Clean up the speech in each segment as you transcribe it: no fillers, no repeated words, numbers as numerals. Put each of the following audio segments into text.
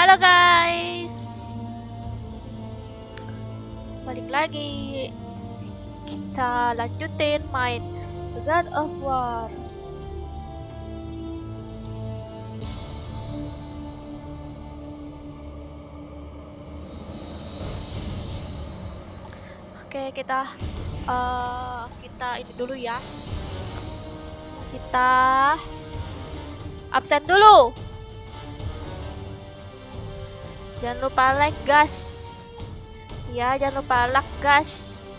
Halo guys, balik lagi. Kita lanjutin main The God of War. Oke, kita ini dulu ya. Kita absen dulu. Jangan lupa like, guys. Ya, jangan lupa like, guys.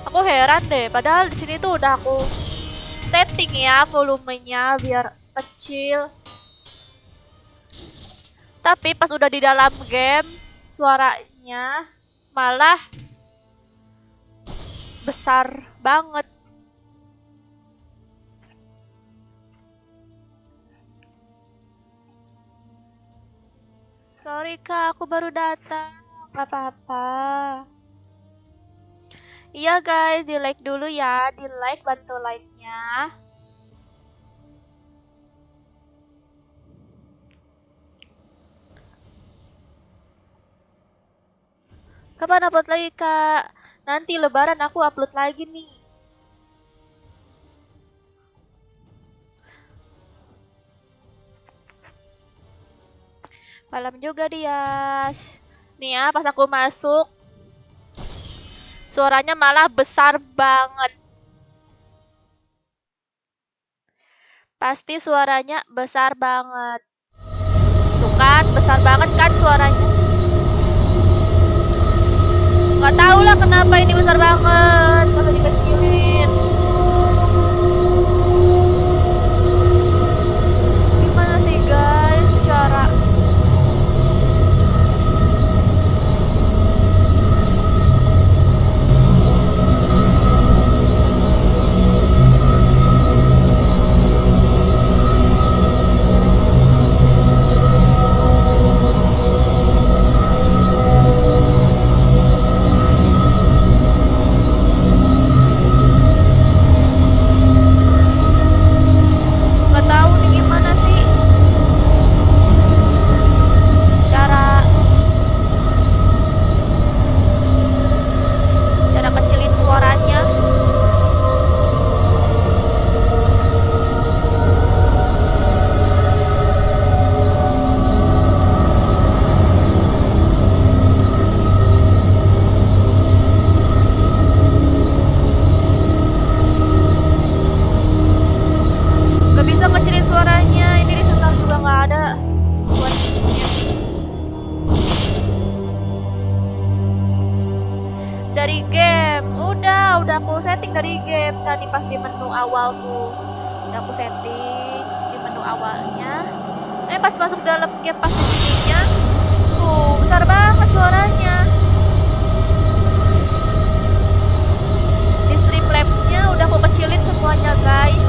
Aku heran deh, padahal di sini tuh udah aku setting ya volumenya biar kecil. Tapi pas udah di dalam game, suaranya malah besar banget. Sorry kak, aku baru datang. Gak apa-apa. Iya guys, di like dulu ya. Di like, bantu like-nya. Kapan upload lagi kak? Nanti lebaran aku upload lagi nih. Malam juga dia. Nih ya, pas aku masuk, suaranya malah besar banget. Pasti suaranya besar banget. Tuh kan, besar banget kan suaranya. Gak tau lah kenapa ini besar banget. Masa dikecilin. Gimana sih guys cara? Aku setting dari game tadi pas di menu awal tuh udah aku setting di menu awalnya. Pas masuk dalam game pas di sininya tuh besar banget suaranya. Di Streamlabs-nya udah aku kecilin semuanya guys.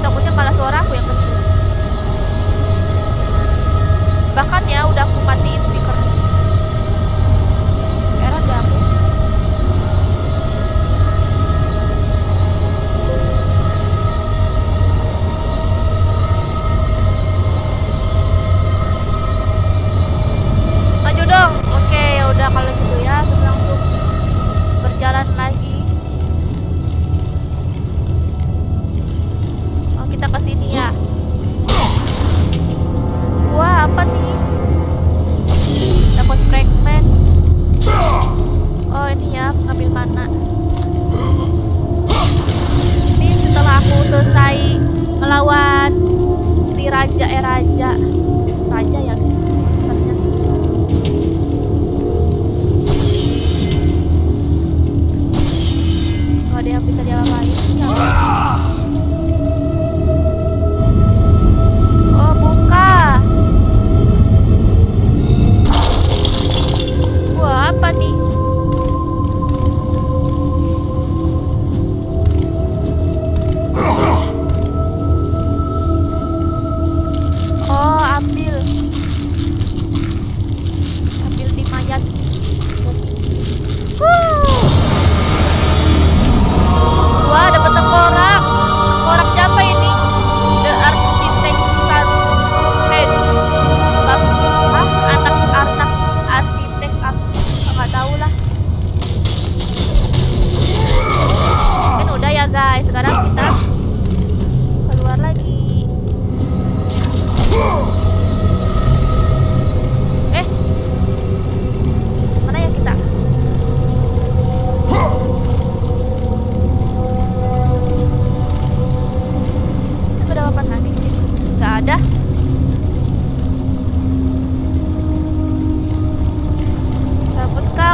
Takutnya malah suara aku yang kecil. Bahkan ya udah aku matiin speaker. Heran gak aku? Maju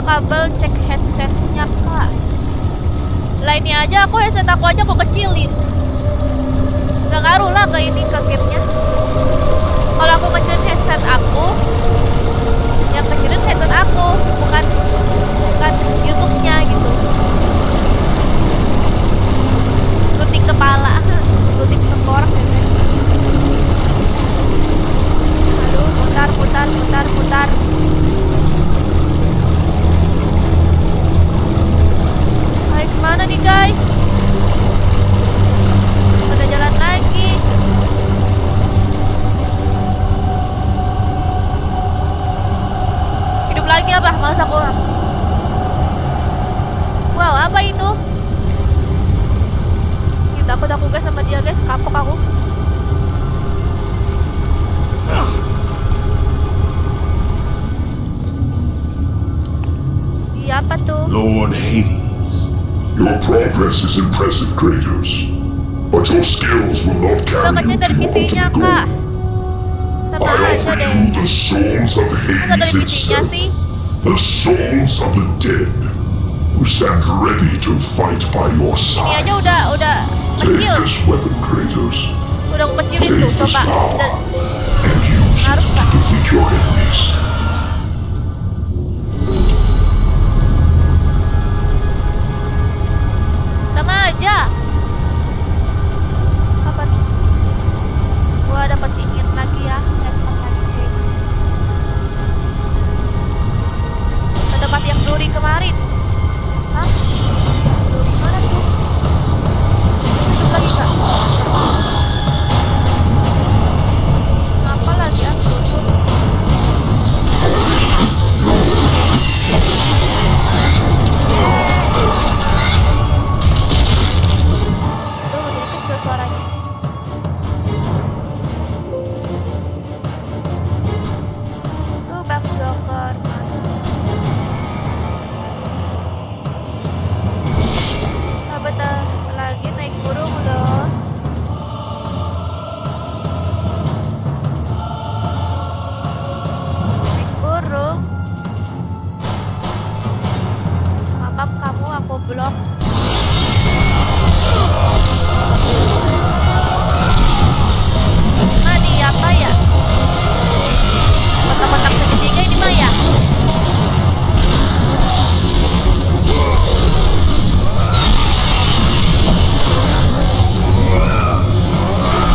kabel, cek headsetnya kak. Lah ini aja aku headset aku aja mau kecilin. Gak ngaruh lah ke ini ke gamenya. Kalau aku kecilin headset aku, yang kecilin headset aku, bukan YouTube-nya gitu. Luting kepala, luting tengkorak ya guys. Aduh, putar. Ayo kemana nih guys? Udah jalan lagi. Hidup lagi apa? Males aku. Wow, apa itu? Takut aku guys sama dia guys, kapok aku. Iya apa tuh? Lord Hades, your progress is impressive, Kratos. But your skills will not carry Coba you kecil dari to PC-nya ultimate kak. goal. Sama I aja offer deh. you the souls of Masa dari Hades PC-nya itself, sih? the souls of the dead, who stand ready to fight by your Ini side. aja udah Take kecil. this weapon, Kratos, Udah aku kecilin take tuh, this coba. power, and use it Harus, to Kak. defeat your enemies. Sama aja. Apa nih? Gua dapat ingin lagi ya. Handphone lagi. Ke tempat yang Duri kemarin. Hah? Duri mana tuh? Hidup lagi kak? Apa lagi ya? Tuh, jadi kecil suaranya. Tuh, Bang Joker. Nah, bentar lagi naik burung loh. Naik burung. Maaf kamu, aku blok. Mani apa ya? Kotak-kotak segitiga ini mah ya?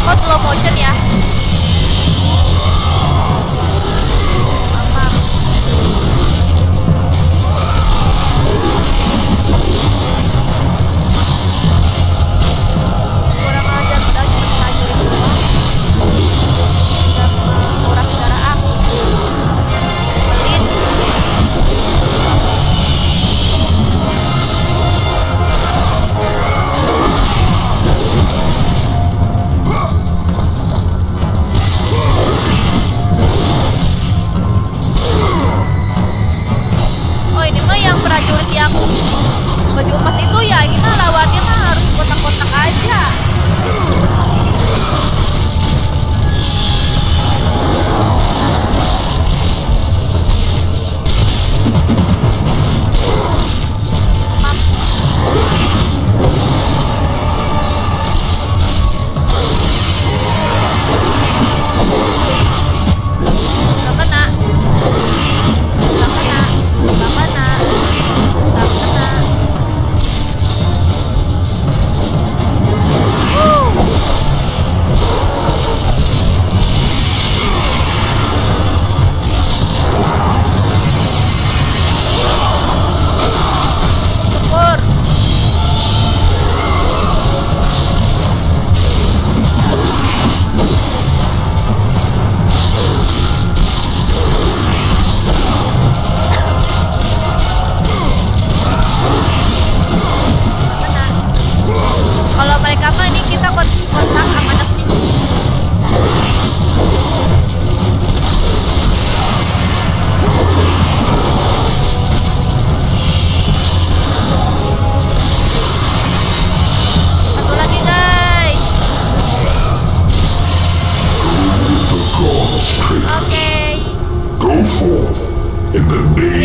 Kok slow motion ya? Mama. Kurang ajar udah cuma prajurit doang. Udah menguras darah aku. Pelin. Oh ini mah yang prajurit yang baju emas itu ya, ini mah lawannya mah harus kotak-kotak aja. Gak kena. Gak kena. Gak kena. Gak kena.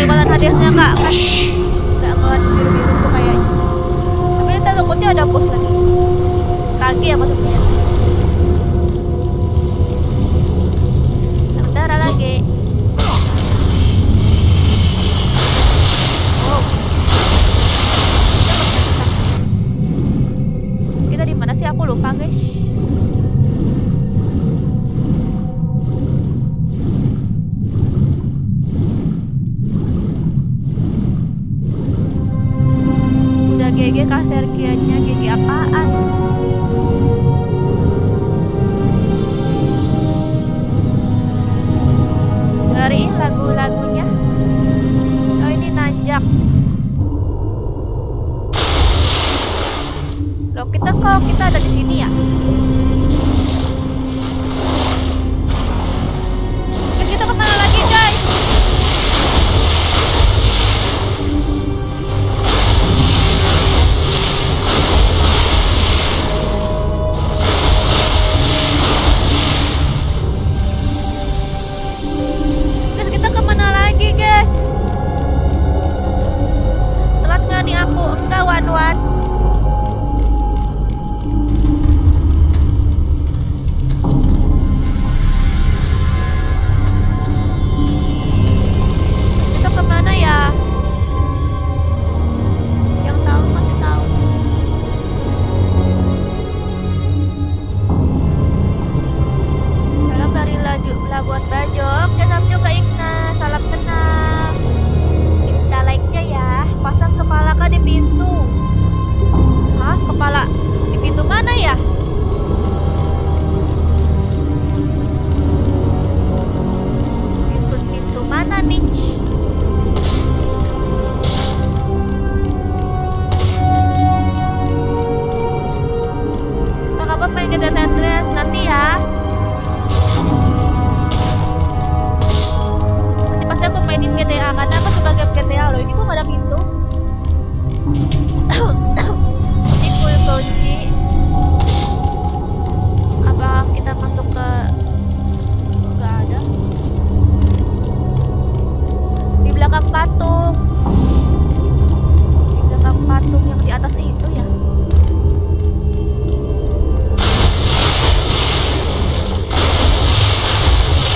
kecepatan hadiahnya kak kan nggak ngeliat biru-biru tuh kayaknya. Tapi ini takutnya ada bos lagi. Kaki ya maksudnya. Darah lagi. Oh. Kita di mana sih? Aku lupa guys. Udah GG kah Sergiannya? GG apaan? Ngeriin lagu-lagunya. Oh ini nanjak. Loh kita ada di sini ya? Terus kita kemana lagi guys? Guys kita kemana lagi guys? Telat nggak nih aku? Enggak Wan. Kita kemana ya? Yang tahu masih tahu. Salam dari Labuan Bajo. Oke, salam juga Igna. Salam kenal. Minta like-nya ya. Pasang kepala kak di pintu. Hah? Kepala di pintu mana ya? Pintu mana nih? Kapan main GTA San Andreas nanti ya? Nanti pasti aku mainin GTA karena aku suka game GTA loh. Ini kok gak ada pintu? Ini full kunci. Apa kita masuk ke? Gak ada. Di belakang patung. Di belakang patung yang di atas itu ya.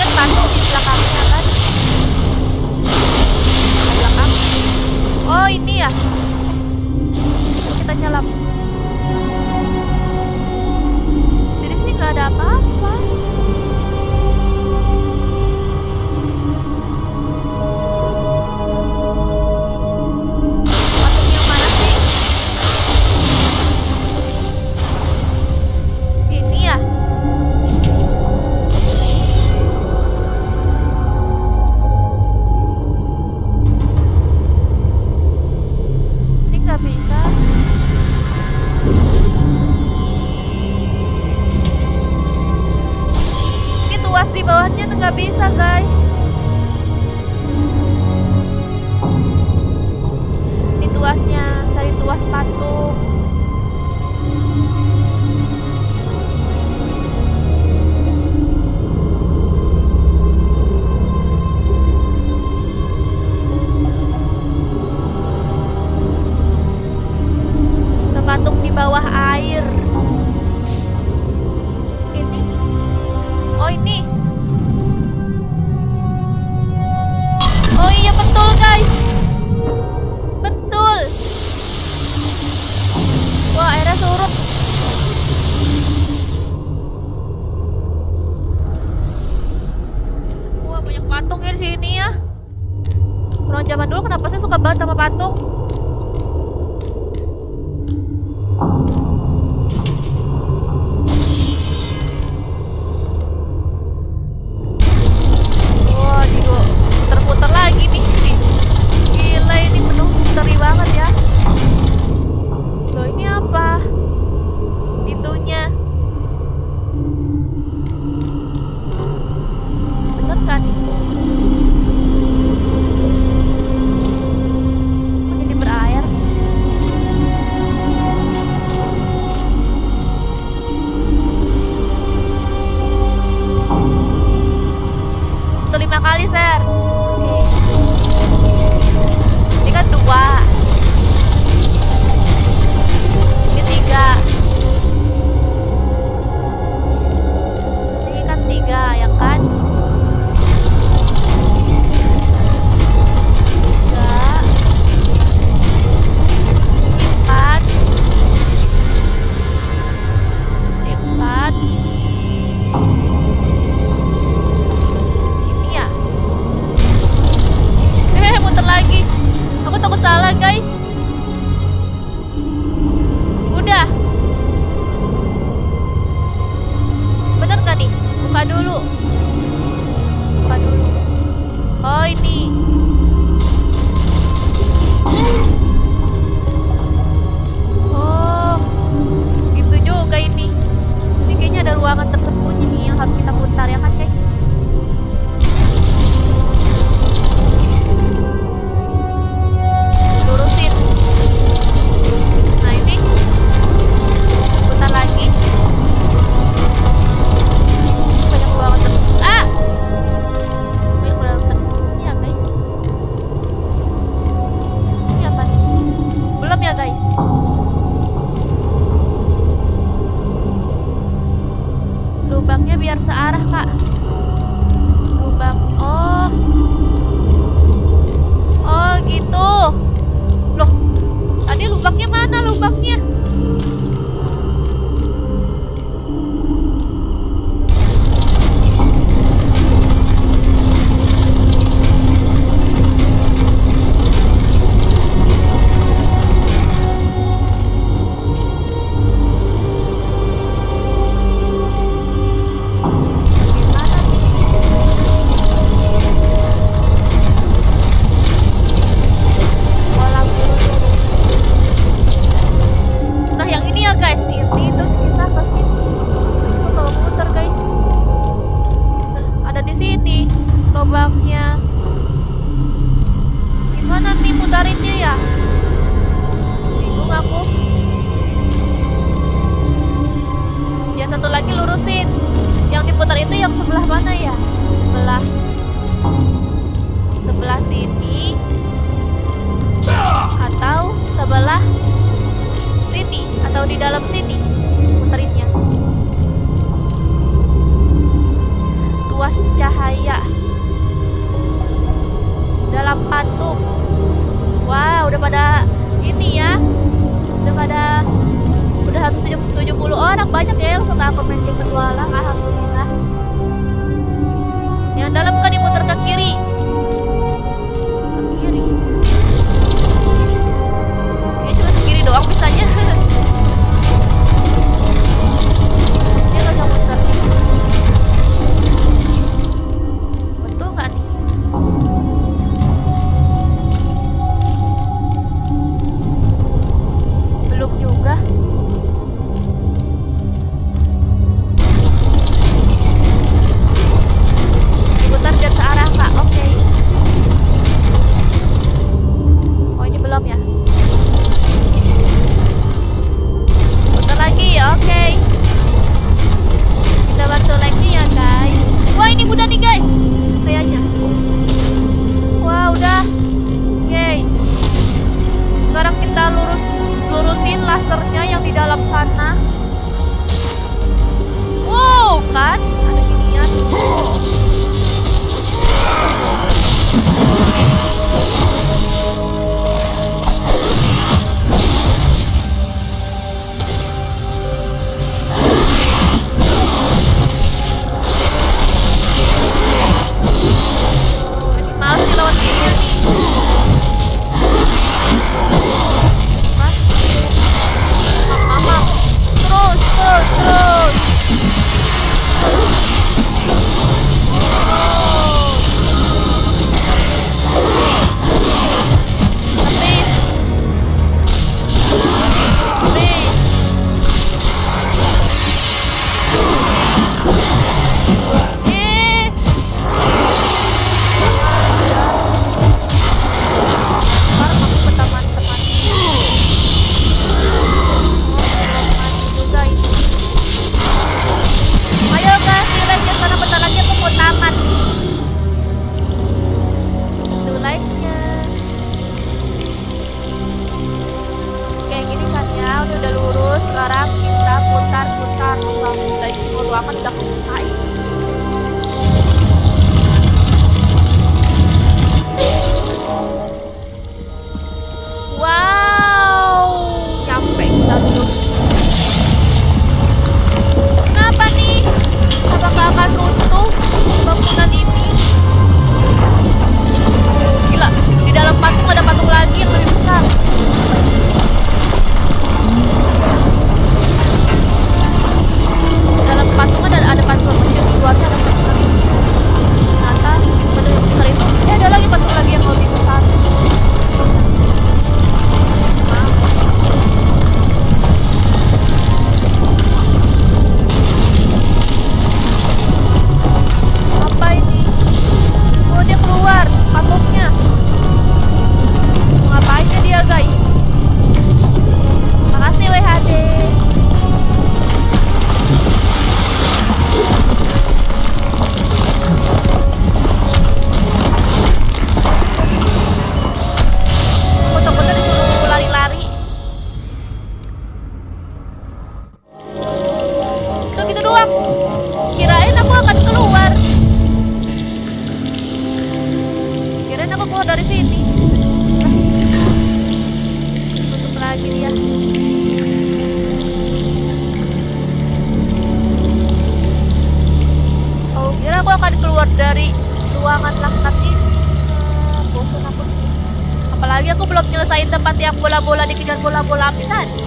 Kan patung di belakangnya kan? Di belakang. Oh ini ya. Kita nyelam. Sini nggak ada apa-apa. Patung yang mana sih? Ini ya. Ini nggak bisa. Ini tuas di bawahnya nggak bisa guys. Ini tuasnya, cari tuas patung. Ke patung di bawah air. Ini. Oh ini. Oh iya betul guys. Betul. Wah airnya surut. Wah banyak patung ya di sini ya. Orang zaman dulu kenapa sih suka banget sama patung? Wah, juga puter-puter lagi nih. Gila ini penuh misteri banget ya. Loh ini apa? Pintunya. Bener kan nih? Kok jadi diputarinnya ya? Bingung aku. Yang satu lagi lurusin. Yang diputar itu yang sebelah mana ya? Sebelah sini atau sebelah sini atau di dalam sini puterinnya. Tuas cahaya dalam patung. Wah, udah pada ini ya. Udah habis 70 orang. Banyak ya yang suka aku main game petualang. Alhamdulillah. Yang dalam kan diputar ke kiri. Ke kiri. Ya cuma ke kiri doang bisanya. Dia nggak muter. Betul nggak nih? Belum juga. Diputar dan searah kak. Oke. Oh ini belum ya? Putar lagi ya. Oke. Kita bantu lagi ya guys. Wah ini udah nih guys. Kayaknya. Wah udah. Oke. Sekarang kita lurusin lasernya yang di dalam sana. Wow, kan? Ada ginian. Ini males sih lawan ginian nih. Mas. Mama. Terus. Ayo guys, like ya, karena bentar lagi aku mau tamat. Tuh like-nya. Oke, gini kan ya, udah lurus. Sekarang kita putar. Guys, semua ruangan udah kebukain. Wow, nyampe kita dulu. Kenapa nih? Apakah akan runtuh bangunan ini? Gila, di dalam patung ada patung lagi yang lebih besar. Di dalam patung ada patung kecil, di luarnya ada patung lagi. Ternyata patung yang besar itu, ada lagi patung lagi yang lebih besar. Apa ini? Oh dia keluar patungnya. Ngapainnya dia guys? Makasih WHD. Aku takutnya disuruh lari-lari. Udah gitu doang. Kirain aku akan keluar. Kirain aku keluar dari sini. Tutup lagi dia. Oh, kira aku akan keluar dari ruangan laknat ini. Bosan aku nih. Apalagi aku belum nyelesain tempat yang bola-bola dikejar bola-bola api tadi.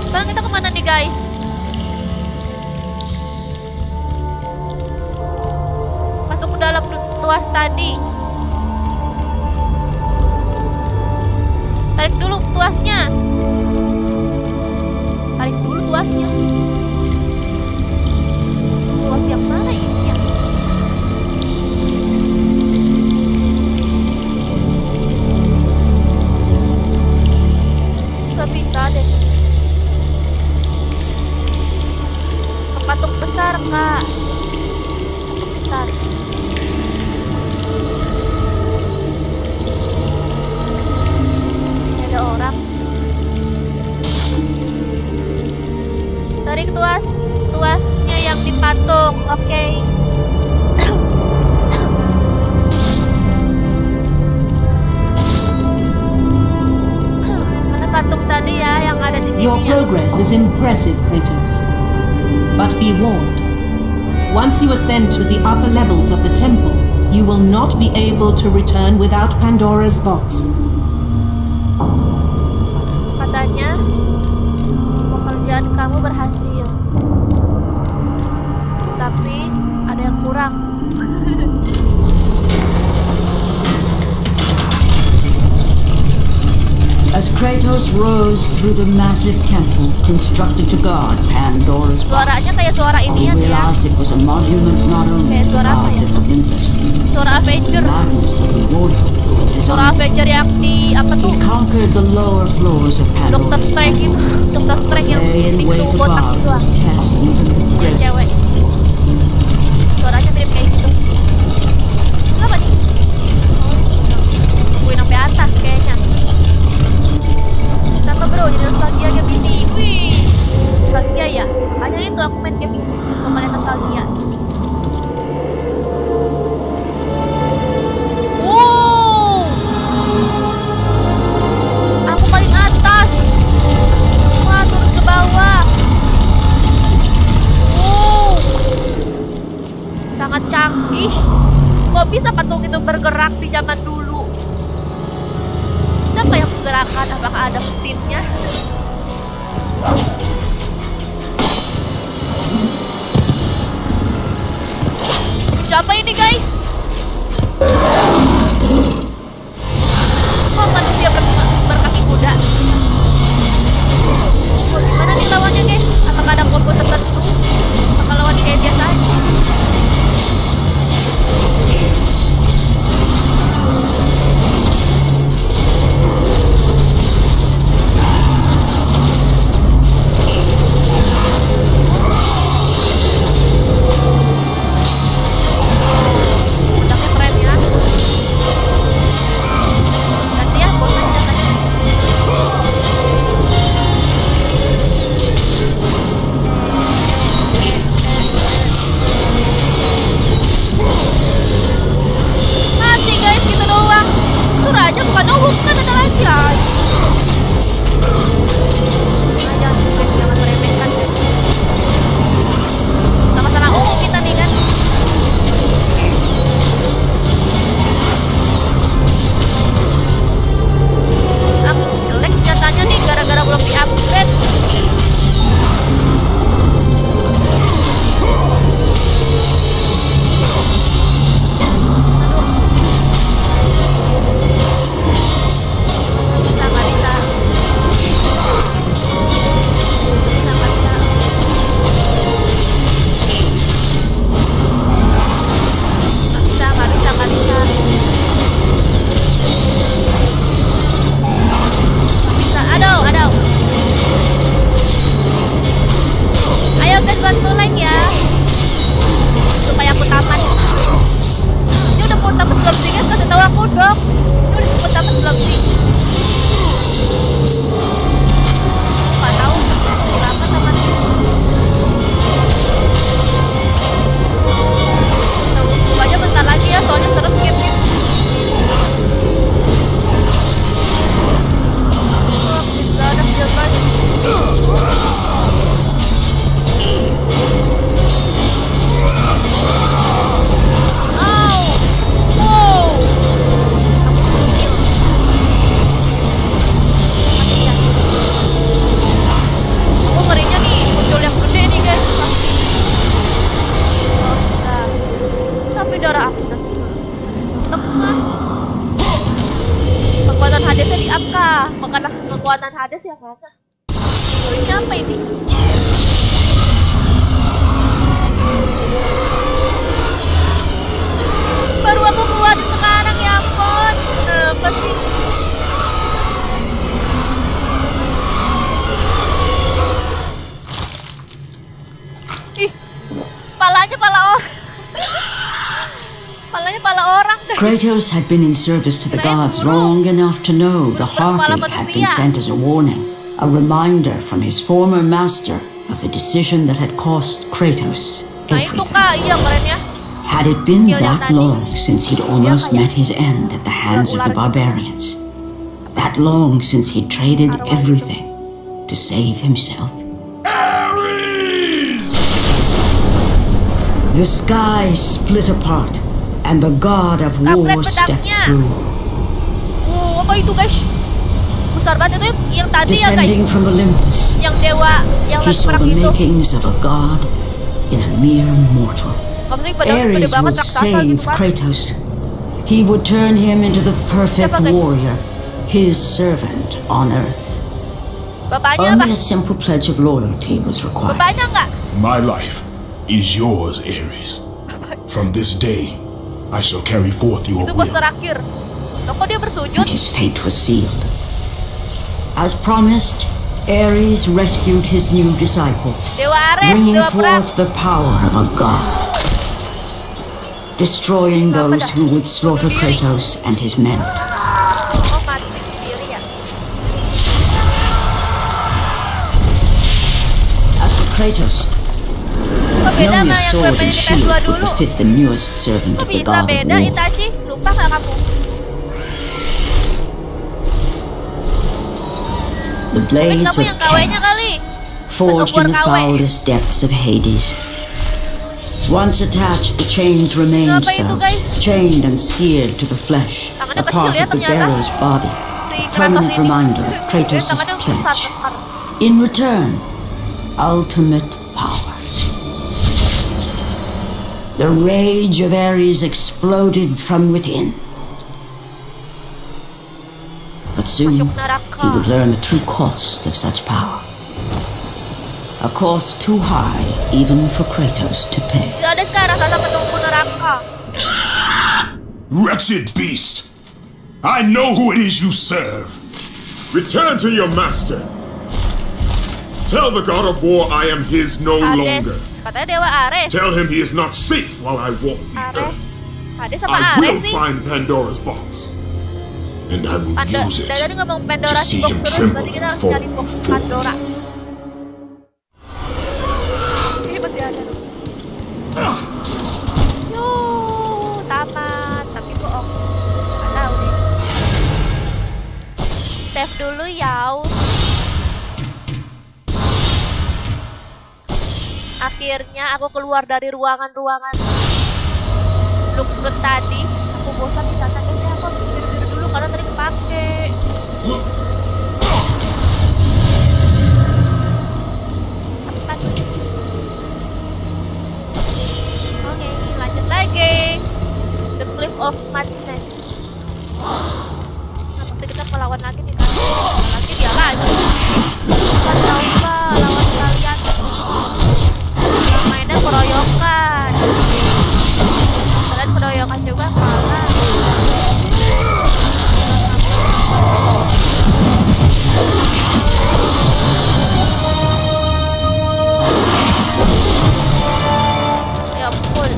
Sekarang kita kemana nih guys? Masuk ke dalam tuas tadi. Tarik dulu tuasnya. Tuas yang mana ini ya? Your ininya. progress is impressive, Kratos. But be warned. Once you ascend to the upper levels of the temple, you will not be able to return without Pandora's box. Katanya pekerjaan kamu berhasil. Tapi ada yang kurang. As Kratos rose through the massive temple constructed to guard Pandora's Suaranya box, kayak suara he ini ya. realized it was a monument not only Kayak to the suara apa gods ya? of Olympus, Suara but the Avenger. madness of the warrior who had Suara designed it. Avenger yang di apa tuh? He conquered the lower floors of Dokter Pandora's Strange temple, itu. Dokter Strange yang lay in wait pintu botak above itu lah. to test even the Yang cewek. greatest. Suaranya mirip kayak gitu. Apa nih? Nungguin sampai atas kayaknya. Sama bro, jadi nostalgia game ini. Wih, nostalgia ya. Makanya itu aku main game ini untuk kalian nostalgia. Wow, aku paling atas. Wah, turun ke bawah. Wow, sangat canggih. Kok bisa patung itu bergerak di zaman dulu? Siapa yang menggerakkan? Apakah ada mesinnya? Siapa ini guys? Oh, manusia berkaki kuda. Oh, gimana nih lawannya guys? Apakah ada combo tertentu? Apakah lawan kayak biasa aja? Udahnya keren ya. Ganti ya, bosnya katanya. Mati guys, gitu doang. Sur aja bukan Hulk, kan ada lagi guys. Aja guys, jangan meremehkan guys. Sama-sama umum kita nih kan. Aku jelek senjatanya nih gara-gara belum di-upgrade. Bisa nggak bisa? Bisa nggak bisa? Nggak bisa, nggak bisa, nggak bisa. Bisa, aduh, aduh. Ayo guys, bantu like ya, supaya aku tamat. Ini udah mau tamat belum sih guys? Kasih tahu aku dong. Ini udah mau tamat belum sih? Nggak tahu. Berapa tamatnya? Tunggu aja bentar lagi ya, soalnya terus game-nya. Oh, bisa ada skill lagi. Au! Wow! Mati ya. Oh, ngerinya nih, muncul yang gede nih guys. Pasti. Oh, bisa. Tapi darah aku udah setengah. Kekuatan Hadesnya di up kah? Kekuatan Hades yang mana? Ini apa ini? Baru aku keluarin sekarang ya ampun. Kenapa sih? Ih, palanya pala orang. Palanya pala orang guys. Kratos had been in service to the gods long enough to know the harpy had been sent as a warning, a reminder from his former master of the decision that had cost Kratos Nah itu everything. kak, iya keren ya. Had it been Skill yang that tadi. long since he'd almost met his end at the hands of the barbarians? That long since he'd traded everything? to save himself. The sky split apart, and the god of war Kampret stepped pedangnya. through. Wow, apa itu guys? Besar banget itu yang tadi ya guys. Descending from Olympus, Yang dewa yang he lagi saw perang the itu. makings of a god in a mere mortal. Maksudnya padahal gede Ares banget would raksasa save gitu kan. Kratos. He would turn him into the perfect Siapa, guys? warrior, his servant on earth. Bapaknya apa? Only a simple pledge of loyalty was required. Bapaknya enggak? My life is yours, Ares. From this day, I shall carry forth your Itu bos will. terakhir. Loh kok dia bersujud? And his fate was sealed. As promised, Ares rescued his new disciple, Dewa Ares, bringing dewa perang. forth the power of a god, destroying those who would slaughter Kratos and his men. Oh, mati sendiri ya. As for Kratos, Kok beda only sama a yang gue sword mainin and di PS2 shield would dulu? befit the newest servant Kok of the bisa god of beda war. Itachi? Lupa gak kamu? The Mungkin blades kamu of yang KW-nya kali. chaos, forged in the KW. foulest depths of Hades. Once attached, the chains remained Kenapa itu, so, guys? chained and seared to the flesh, Tangannya a kecil part ya of the ternyata. bearer's body, Si Kratos permanent ini. reminder of Dia Kratos' tangannya besar, pledge. besar. In return, ultimate power. The rage of Ares exploded from within. But soon, Masuk neraka. he would learn the true cost of such power. A cost too high even for Kratos to pay. Tidak ada sekarang rasa menunggu neraka. Wretched beast! I know who it is you serve. Return to your master. Tell the god of war I am his no longer. Hades. Katanya Dewa Ares. Tell him he is not safe while I walk the earth. Ares. Hades sama I Ares will sih. find Pandora's box. And I will use it Dari tadi ngomong Pandora to see si box him terus, tremble berarti kita and harus fall cari box before Pandora. me. Ini masih ada loh. Yo, tamat. Tapi bohong. Nggak tahu deh. Save dulu ya. Akhirnya aku keluar dari ruangan-ruangan Look tadi. Aku bosan di sana, jadi aku harus biru-biru dulu karena tadi kepake. Apa tuh? Oke, lanjut lagi. The Cliff of Madness. Nah, pasti kita melawan lagi nih kan? Lagi dia lagi. Bukan tahu nggak lawan kalian? Yang mainnya keroyokan. Kalian keroyokan juga kalah. Ya ampun.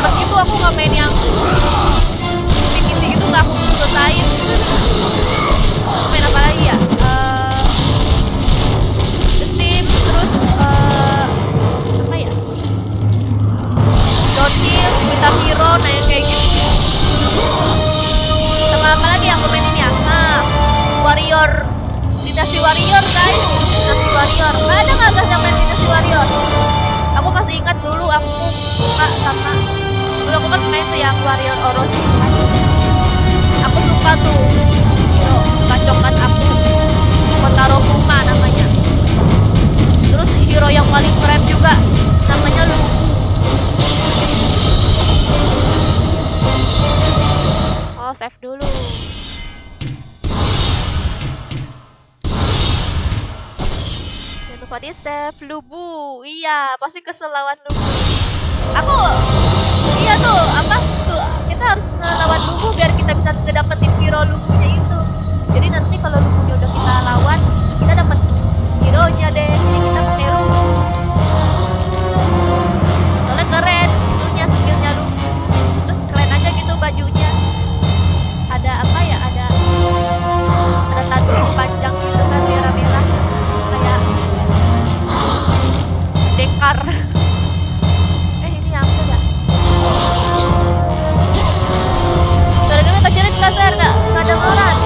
pas itu aku nggak main yang misi gitu, nggak aku selesain. Aku main apa lagi ya? The Sims, terus apa ya? Downhill, Guitar Hero, nah yang kayak gitu. Sama apa lagi yang aku mainin ya? Nah, Warrior, Dynasty Warrior guys, Dynasty Warrior. Ada nggak guys yang main Dynasty Warrior? Aku masih ingat dulu aku suka sama dulu aku kan main tuh yang Warrior Orochi. Aku suka tuh hero bacokan aku, Kotaro Kuma namanya. Terus hero yang paling keren juga namanya Lubu. Oh, save dulu. Jangan lupa di save Lubu. Iya, pasti kesel lawan Lubu. Aku iya tuh, apa tuh kita harus ngelawan Lubu biar kita bisa ngedapetin hero Lubunya itu. Jadi nanti kalau Lubunya udah kita lawan, kita dapat hero-nya deh. Jadi kita pakai Lubu. Soalnya keren, itunya skillnya Lubu. Terus keren aja gitu bajunya. Ada apa ya? Ada tanduk panjang gitu kan, merah-merah kayak dekar. Ini apa ya? Suara kami kecilin kasar nggak? Nggak ada orang.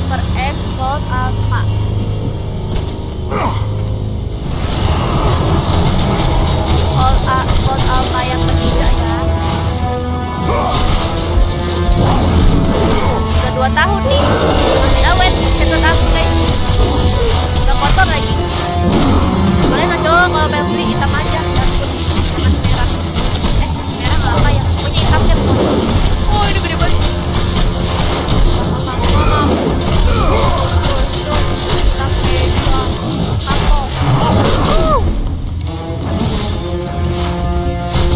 Super X Gold Alpha. Gold Alpha yang ketiga ya. Udah 2 tahun nih, masih awet, cetak aku guys. Udah kotor lagi. Kalian aja kalau pengen beli hitam aja, dan putih dengan merah. Merah nggak apa ya, punya hitamnya tuh. Oh ini gede banget.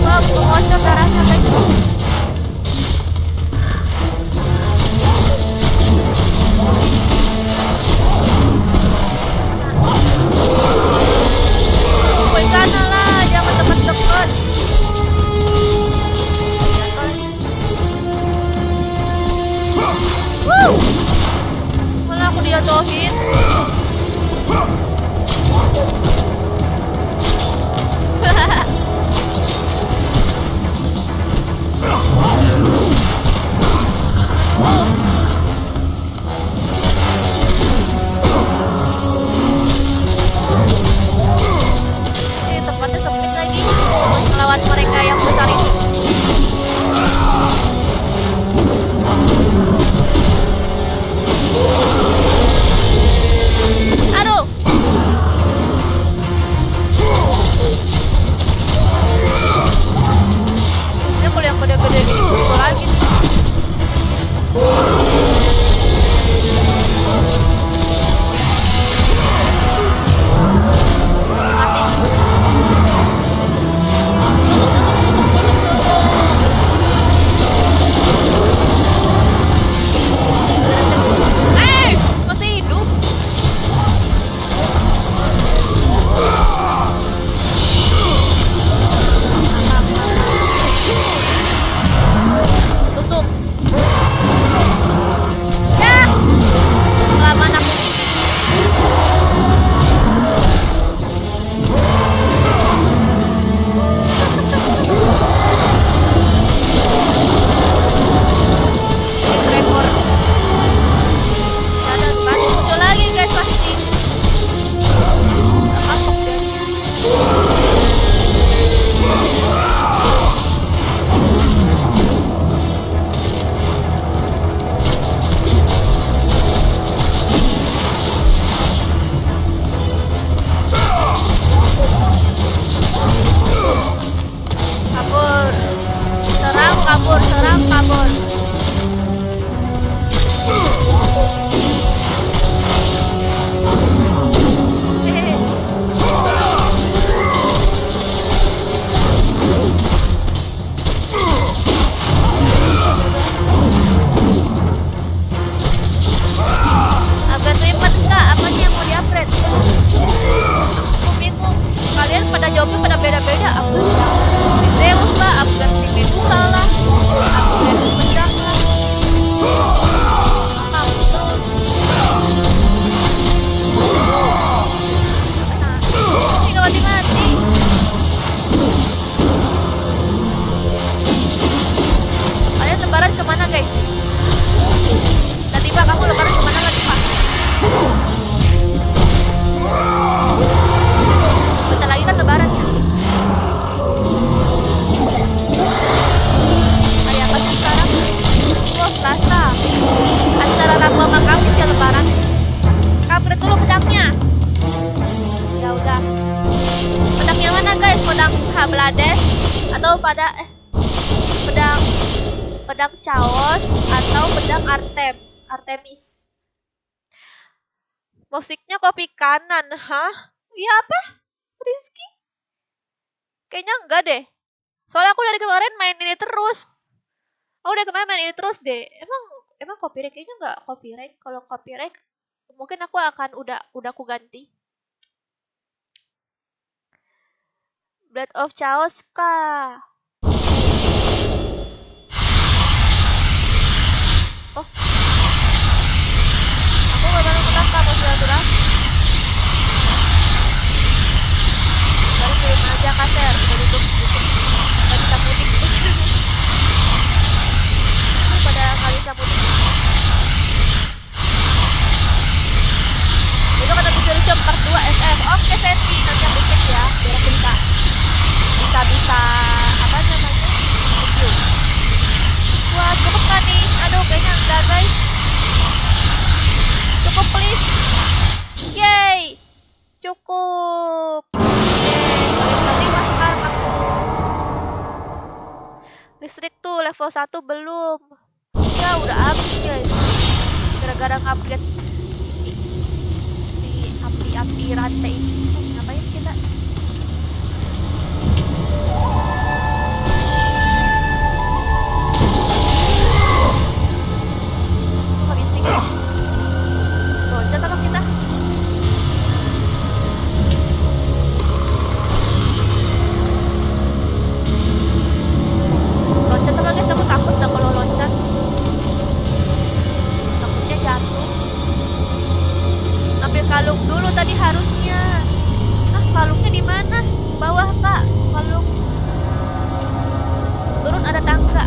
Wah, bocor darahnya guys. Woi sana lah, jangan teman-teman. Malah aku dijatuhin. Ini tempatnya sempit lagi. Melawan mereka yang besar ini. Aduh. Ini kalau yang gede-gede gini pukul lagi nih. Masih hidup. Tutup. Ya. Kelamaan aku. Rekor. Ada pasti muncul lagi guys pasti. Masuk deh. Kabur. Serang kabur, serang kabur. Agak ribet enggak? Apanya yang mau di-upgrade? Aku bingung. Kalian pada jawabnya pada beda-beda. Upgrade Zeus lah, upgrade Medusa lah, upgrade pedang lah. Ini gak mati-mati. Kalian lebaran kemana guys? Nanti Pak, kamu lebaran kemana lagi Pak? Bentar lagi kan lebaran ya? Kayak apa sih sekarang? Oh, Selasa. Antara Rabu sama Kamis ya lebaran. Upgrade dulu pedangnya. Ya udah. Pedang yang mana guys? Pedang Hablades atau pedang Chaos atau pedang Artemis. Musiknya kopi kanan, hah? Iya apa? Rizky? Kayaknya enggak deh. Soalnya aku dari kemarin main ini terus. Aku dari kemarin main ini terus deh. Emang copyright kayaknya enggak copyright. Kalau copyright mungkin aku akan udah aku ganti. Blood of Chaos kah? Oh. Aku gak baru ketangkap mau silaturahmi. Baru kirim aja kaser. Udah duduk. Gak bisa mudik. Pada kali bisa mudik. pakai seti nanti aku cek ya biar aku bisa apa namanya review. Wah cukup kan nih? Aduh kayaknya enggak guys. Cukup please. Yay. Cukup. Yeay. Level 5 sekarang aku. Listrik tuh level 1 belum. Ya udah habis guys. Gara-gara ngupgrade si api rantai ini. Ngapain kita? Kok listrik? Loncat apa kita? Loncat apa guys? Aku takut dah kalau loncat. Takutnya jatuh. Ambil kalung dulu tadi harusnya. Ah, kalungnya di mana? Bawah, Kak. Kalung. Turun ada tangga.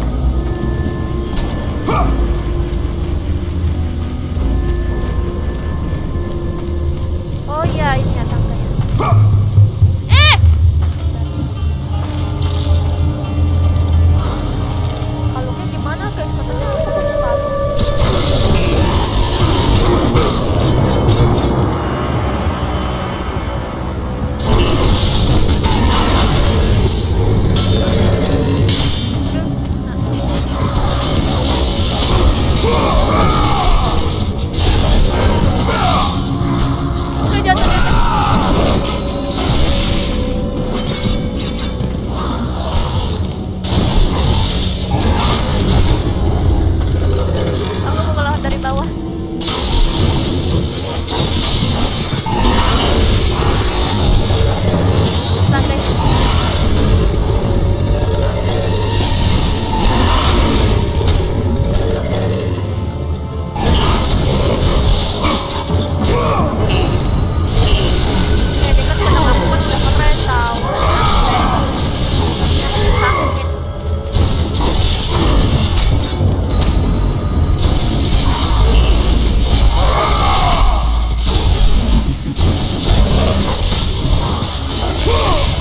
Oh iya, ini ya tangganya. Kalungnya gimana guys? Katanya aku punya kalung. Udah jatuh dia. Aku mau ngelawat dari bawah. Santai. Dia kan senang aku kan udah keren tau. Sakit.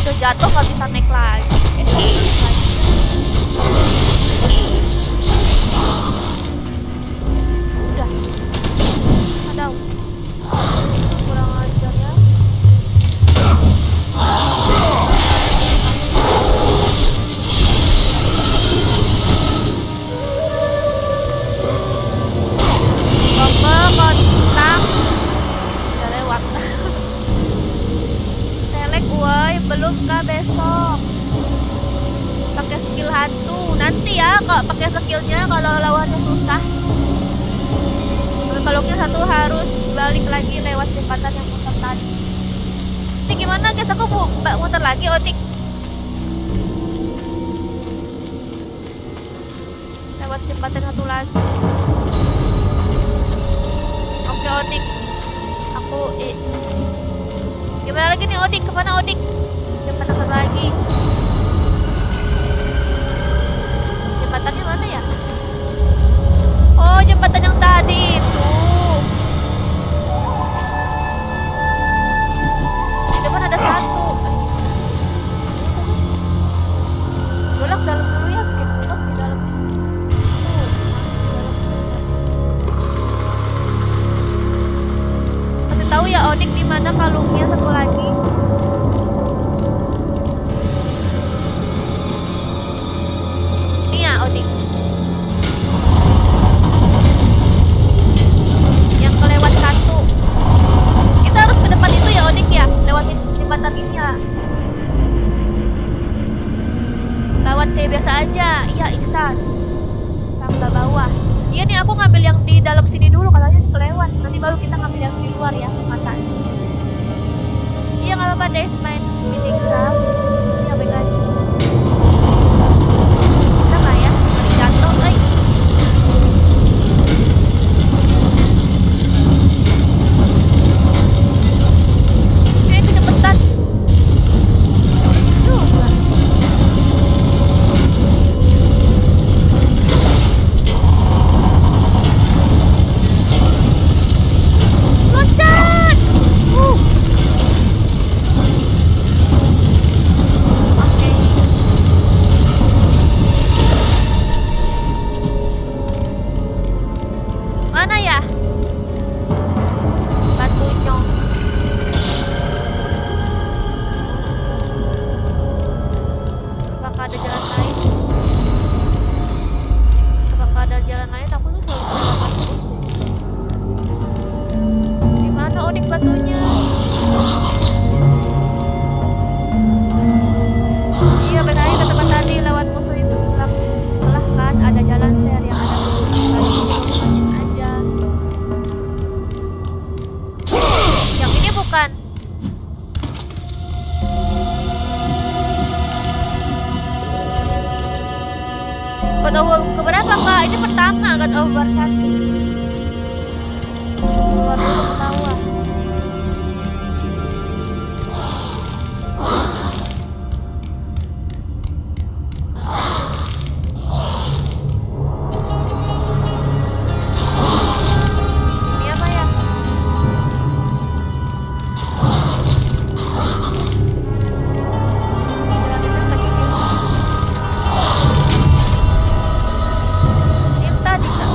Udah jatuh nggak bisa naik lagi. Udah. Aduh. Kurang ajar ya. Kontak. Udah lewat. Selek woi, belum kah besok? Pakai skill hantu. Nanti ya kok pakai skillnya kalau lawannya susah. Kalungnya satu harus balik lagi lewat jembatan yang muter tadi. Ini gimana guys? Aku mau muter lagi Odik. Lewat jembatan satu lagi. Oke Odik. Aku gimana lagi nih Odik? Kemana Odik? Jembatan satu lagi. Jembatannya mana ya? Oh jembatan yang tadi itu. Di depan ada satu. Dolak dalam dulu ya, bikin dolak di dalam. Kasih tahu ya Odik di mana kalungnya satu lagi. Ini ya Odik. Yang kelewat satu. Kita harus ke depan itu ya Odik ya, lewatin jembatan ini ya. Lewat kayak biasa aja. Iya Iksan. Tambah bawah. Iya nih aku ngambil yang di dalam sini dulu, katanya kelewat. Nanti baru kita ngambil yang di luar ya, mata. Iya nggak apa-apa Des, main Minecraft. Iya baik lagi. Bisa nggak ya? Jatuh, Ya itu cepetan. Juga. Loncat. unik batunya. Iya benar ke tempat tadi lewat musuh itu setelah kan ada jalan share yang ada lanjutin aja. Yang ini bukan. God of War keberapa kak? Ini pertama God of War 1. Keluar dulu ketawa. Ini apa ya? Jalan itu kecil. Ini tadi kak.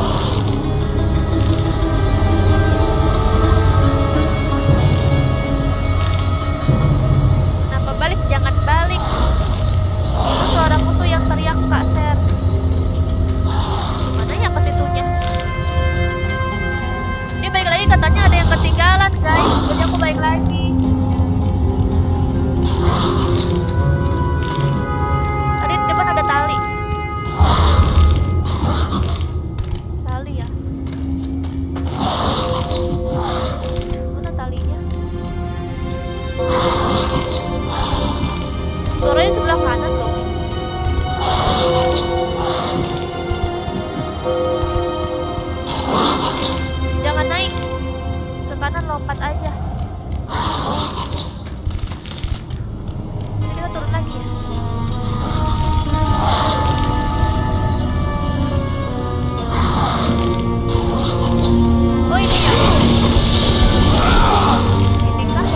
Kenapa balik? Jangan balik. Itu suara musuh yang teriak kak Ser. Gimana ya ke situnya? Ini balik lagi katanya ada yang ketinggalan guys. Jadi aku balik lagi. Tadi di depan ada tali. Tali ya. Mana talinya? Suaranya sebelah kanan loh. Jangan naik. Ke kanan lompat aja. Jadi kita turun lagi ya. Oh ini ya. Ini kah?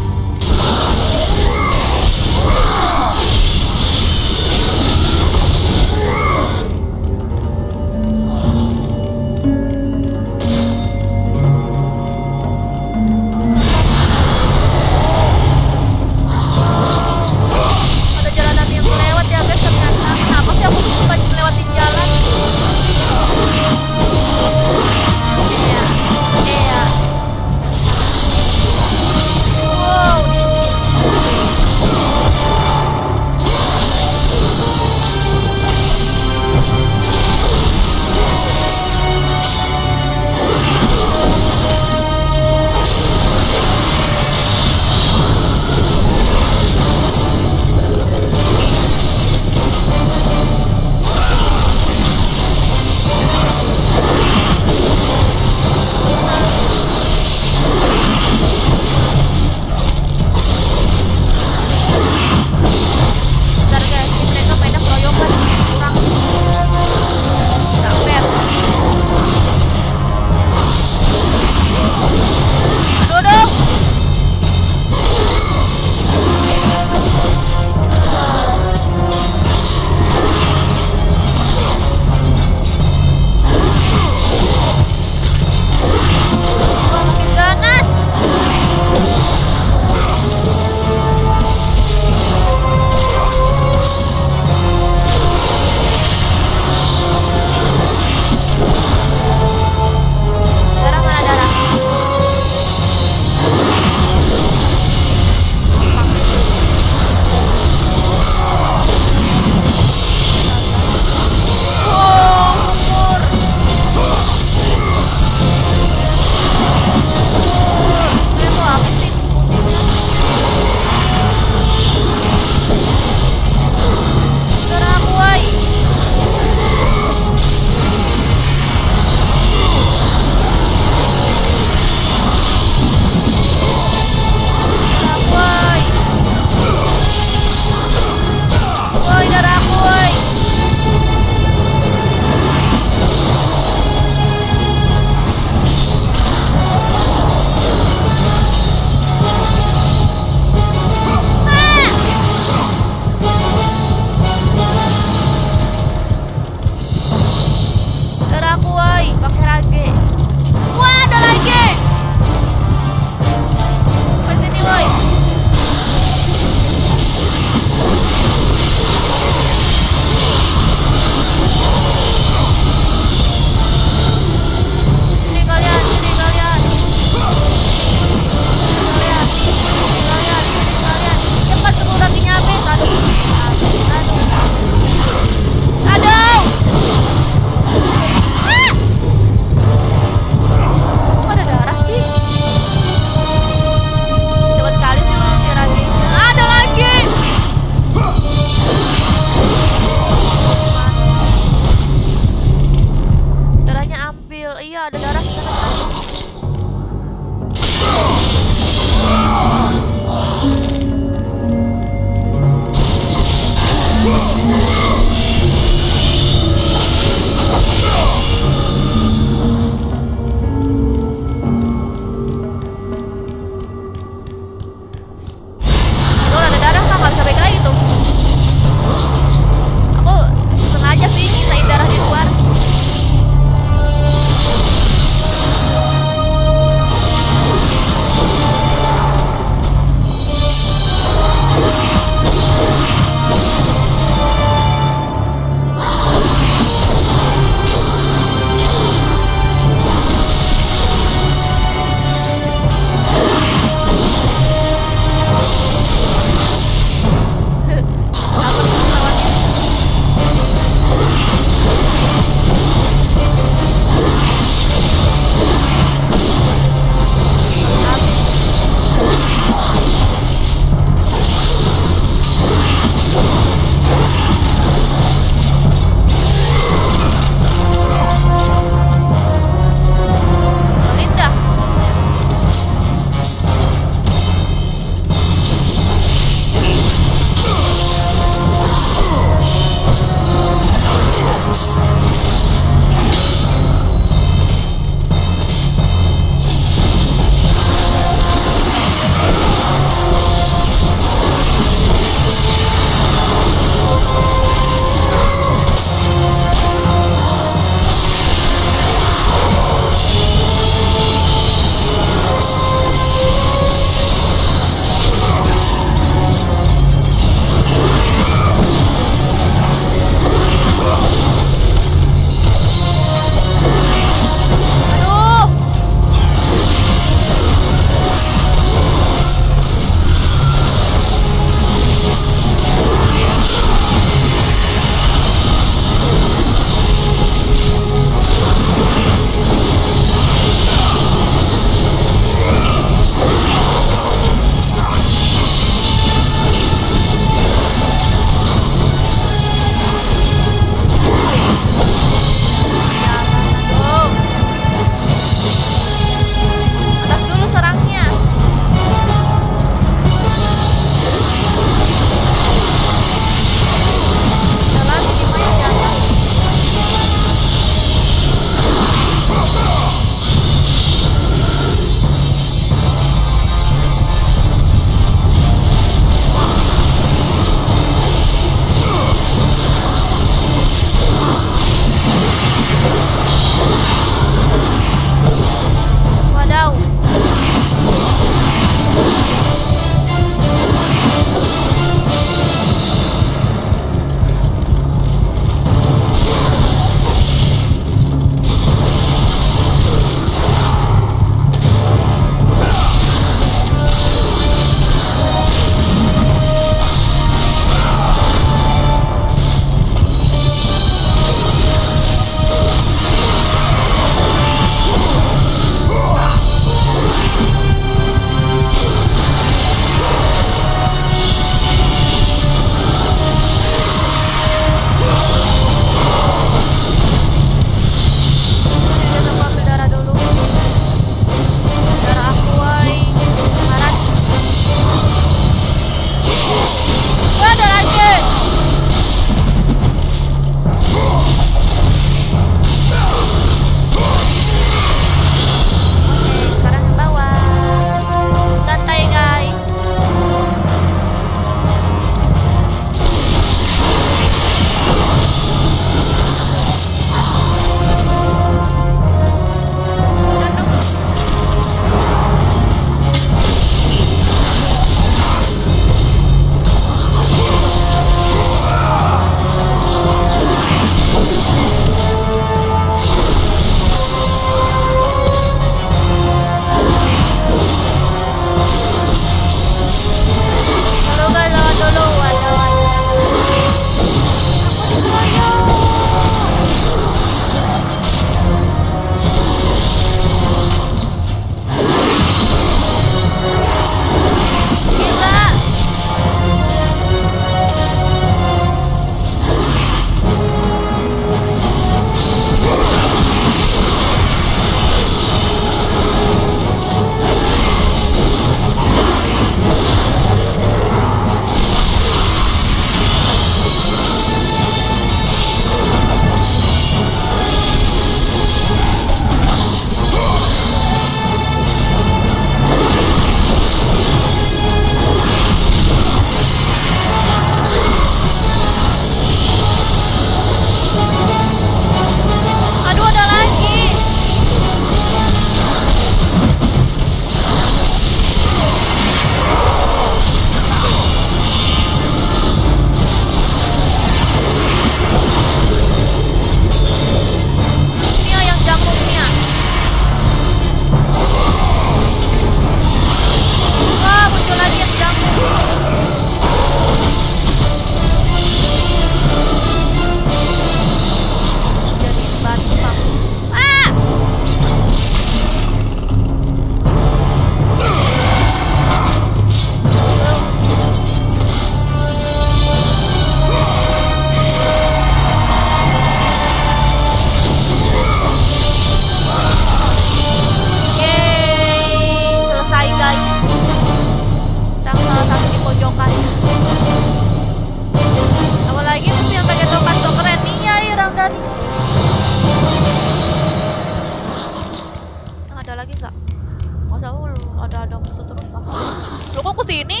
kok ke sini?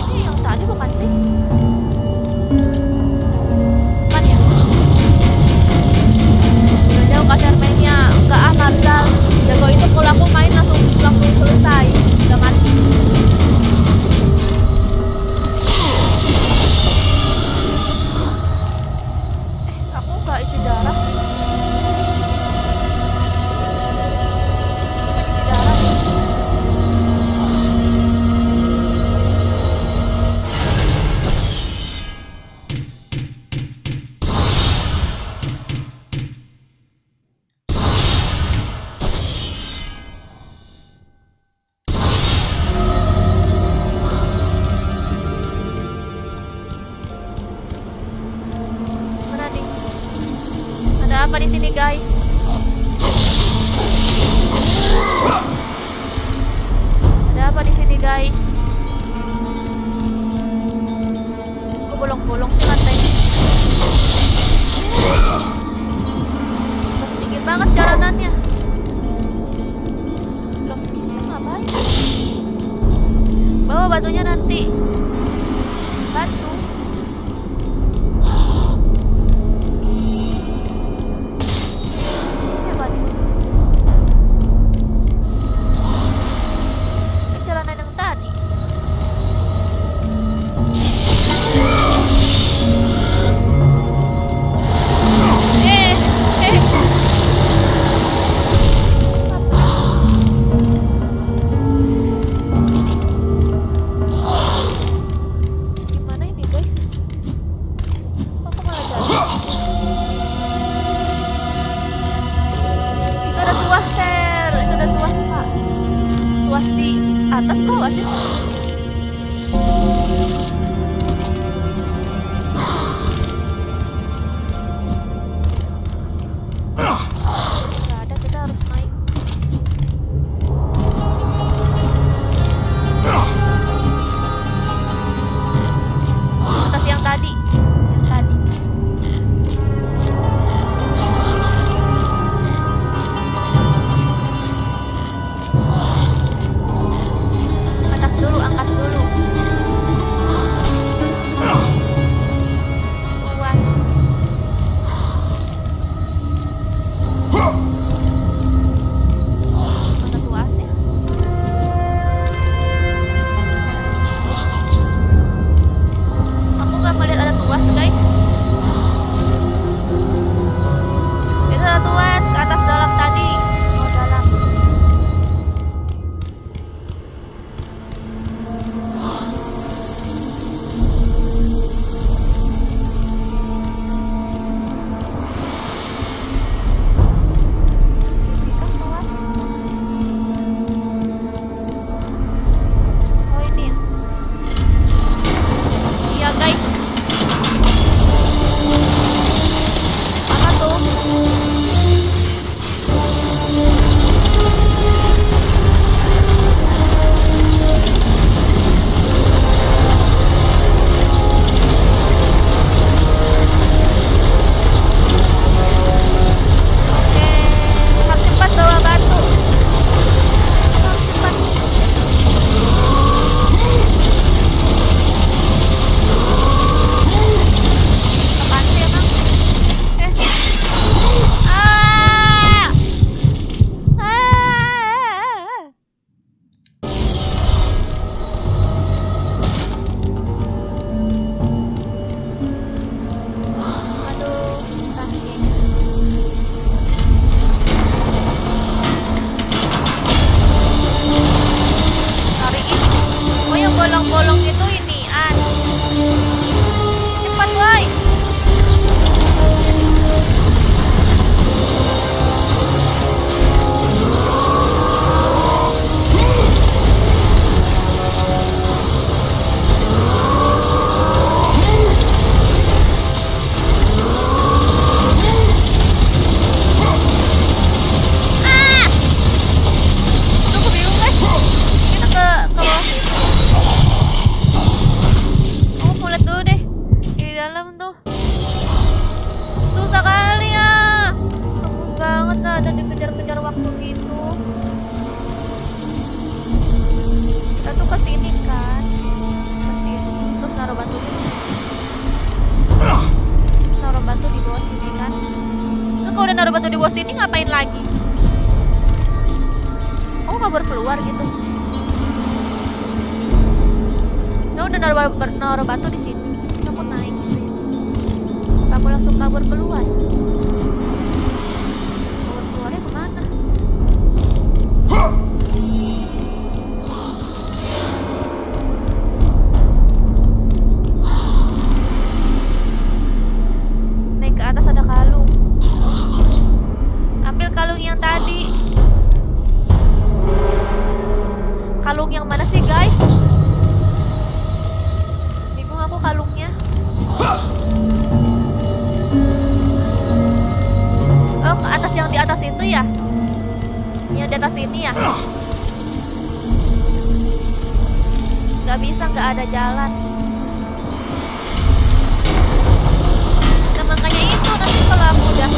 Ini yang tadi bukan sih? Bukan ya? Udah jauh kasar mainnya. Enggak ah, Marzal. Jago itu kalau aku main langsung selesai. Udah mati. Aku nggak isi darah. Isi darah. Mana nih? Ada apa di sini, guys? Ada apa di sini, guys? Kok bolong-bolong sih lantainya? Dingin banget jalanannya. Loh, kita ngapain? Bawa batunya nanti. Batu. Ini apa nih? Ini jalanan yang tadi. Eh, eh. Gimana ini, guys? Kok aku malah jalan? Itu ada tuas, Ser. Itu ada tuas, Pak. Tuas di atas bawah sih. Nggak ada, kita harus naik. Atas yang tadi. Yang tadi. Atas dulu, baru keluar gitu. Kamu udah naruh batu di sini. Kamu naik gitu ya. Kamu langsung kabur keluar. Kabur keluarnya kemana? Naik ke atas ada kalung. Ambil kalung yang tadi. Kalung yang mana sih guys? Bingung aku kalungnya. Oh, ke atas, yang di atas itu ya? Yang di atas ini ya? Gak bisa, gak ada jalan. Nah, makanya itu nanti kalau aku udah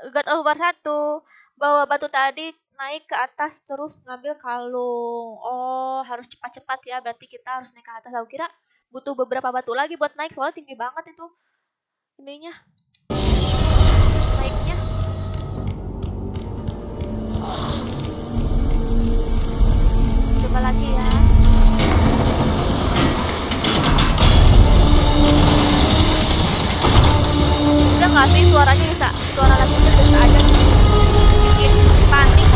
God of War 1 bawa batu tadi, naik ke atas terus ngambil kalung. Oh, harus cepat-cepat ya, berarti kita harus naik ke atas. Aku kira butuh beberapa batu lagi buat naik, soalnya tinggi banget itu ininya, naiknya. Coba lagi ya. Udah nggak sih suaranya bisa, suara lagunya bisa aja bikin panik.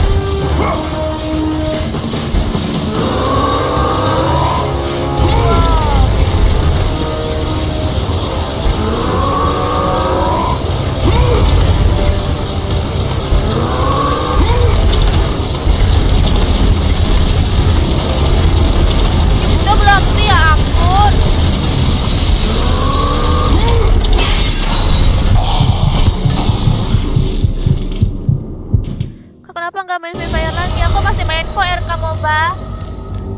Udah belum sih, ya ampun. Kenapa nggak main Free Fire lagi? Aku masih main kok RK MOBA.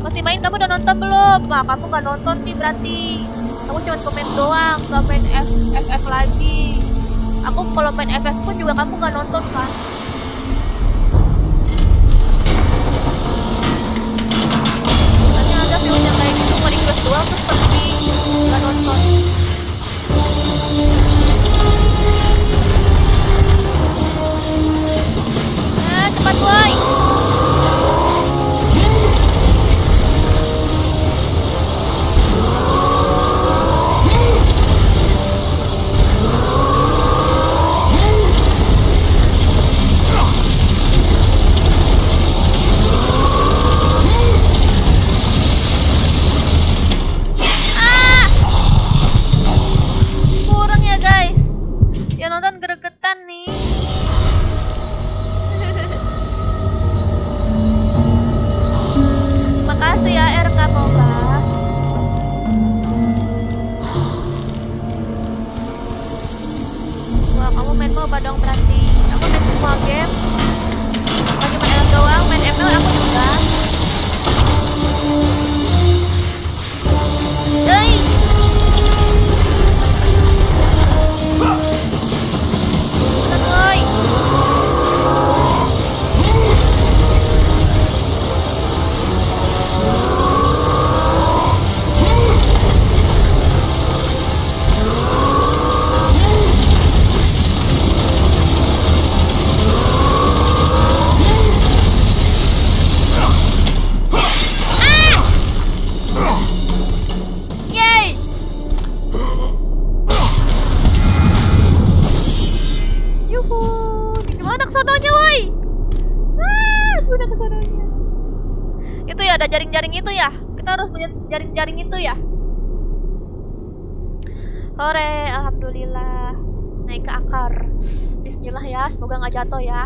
Masih main, kamu udah nonton belum? Wah, kamu nggak nonton nih berarti. Kamu cuma komen doang, nggak main FF lagi. Aku kalau main FF pun juga kamu nggak nonton kan? Makanya ada film yang kayak gitu mau request doang terus pergi nggak nonton. Cepat boy. Kurang ya guys. Yang nonton gregetan nih. Makasih ya RK MOBA. Wah, kamu main MOBA dong berarti. Aku main semua game. Bukan cuma ML doang, main ML aku juga. Hey. Cepetan, boy. Yay! Yuhu, ini gimana kesononya, woi? Udah kesononya. Itu ya, ada jaring-jaring itu ya. Kita harus punya jaring-jaring itu ya. Hore, alhamdulillah. Naik ke akar. Bismillah ya, semoga nggak jatuh ya.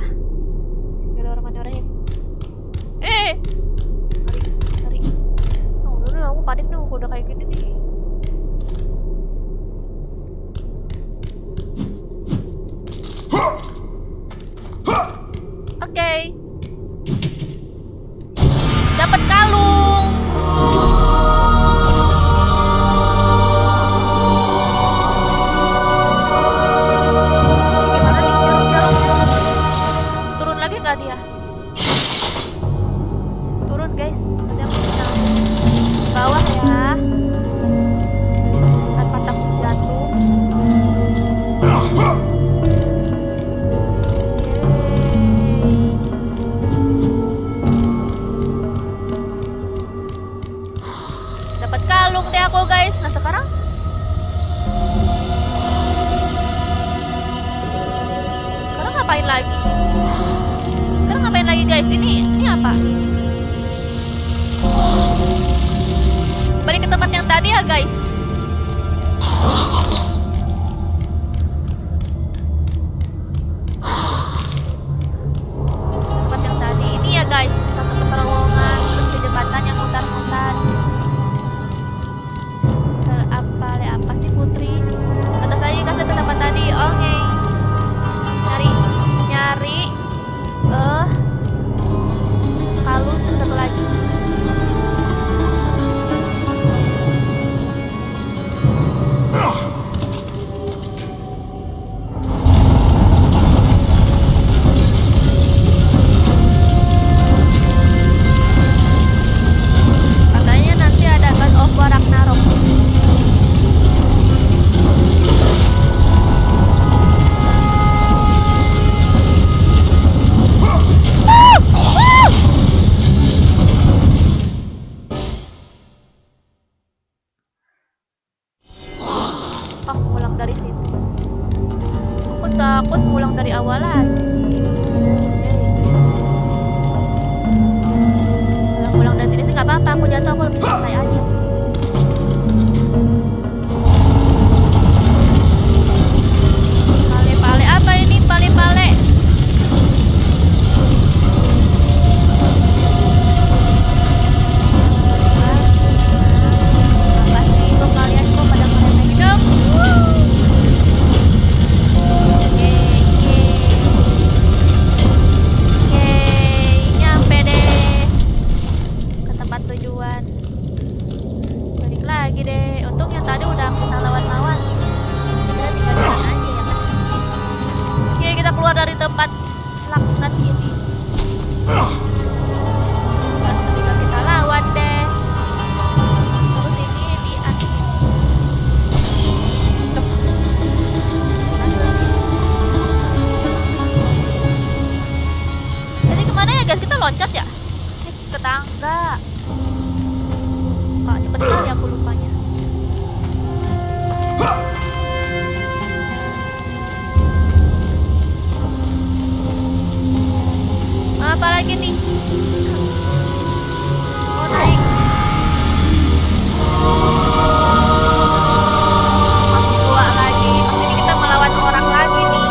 Bismillahirrahmanirrahim. Lari. Oh, udah, aku panik nih udah kayak gini nih. Tempat yang tadi ini ya guys, masuk ke terowongan terus ke jembatan yang mutar-mutar. Apa sih Putri? Atas lagi kasih ke tempat tadi. Oke. Nyari kalung satu lagi. Katanya nanti ada God of War Ragnarok. Pulang dari situ. Aku takut pulang dari awal lagi. Kalau pulang dari sini sih nggak apa-apa. Aku jatuh aku lebih santai aja. Pale-pale apa ini? Pale-pale. Apa sih kok kalian kok pada ngeremehin dong? Nyampe deh ke tempat tujuan. Balik lagi deh. Untung yang tadi udah kita lawan-lawan. Kita tinggal jalan aja ya kan. Oke, kita keluar dari tempat laknat ini. Tinggal kita lawan deh. Terus ini di atas. Jadi kemana ya guys? Kita loncat ya? Ini ke tangga. Kok cepet sekali aku lupanya. Apa lagi nih? Oh naik. Masih dua lagi. Pasti ini kita melawan orang lagi nih.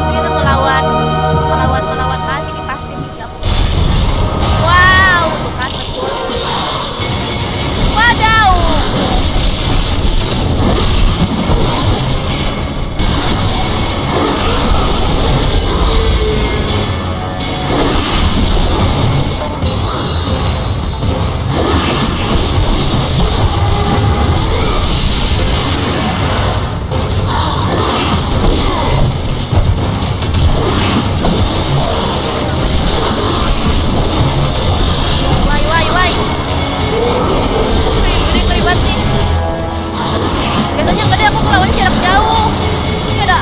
Kita melawan lagi nih pasti nih. Gak mungkin. Wow, tuh kan betul. Wadaw. Wai. Ngeri banget nih. Biasanya gede aku melawannya jarak jauh. Ini ada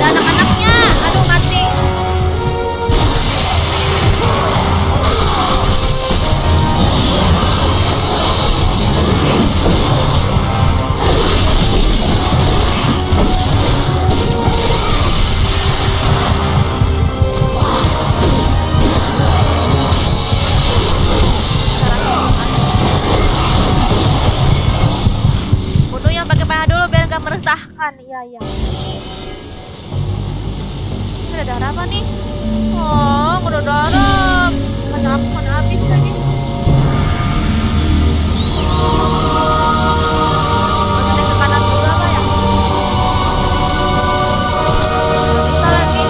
anak-anaknya. Aduh mati. Bunuh yang pakai panah dulu biar nggak meresahkan. Iya. Ini ada darah apa nih? Oh, udah darah. Mana habis lagi. Ada ke kanan dulu apa ya? Bisa lagi.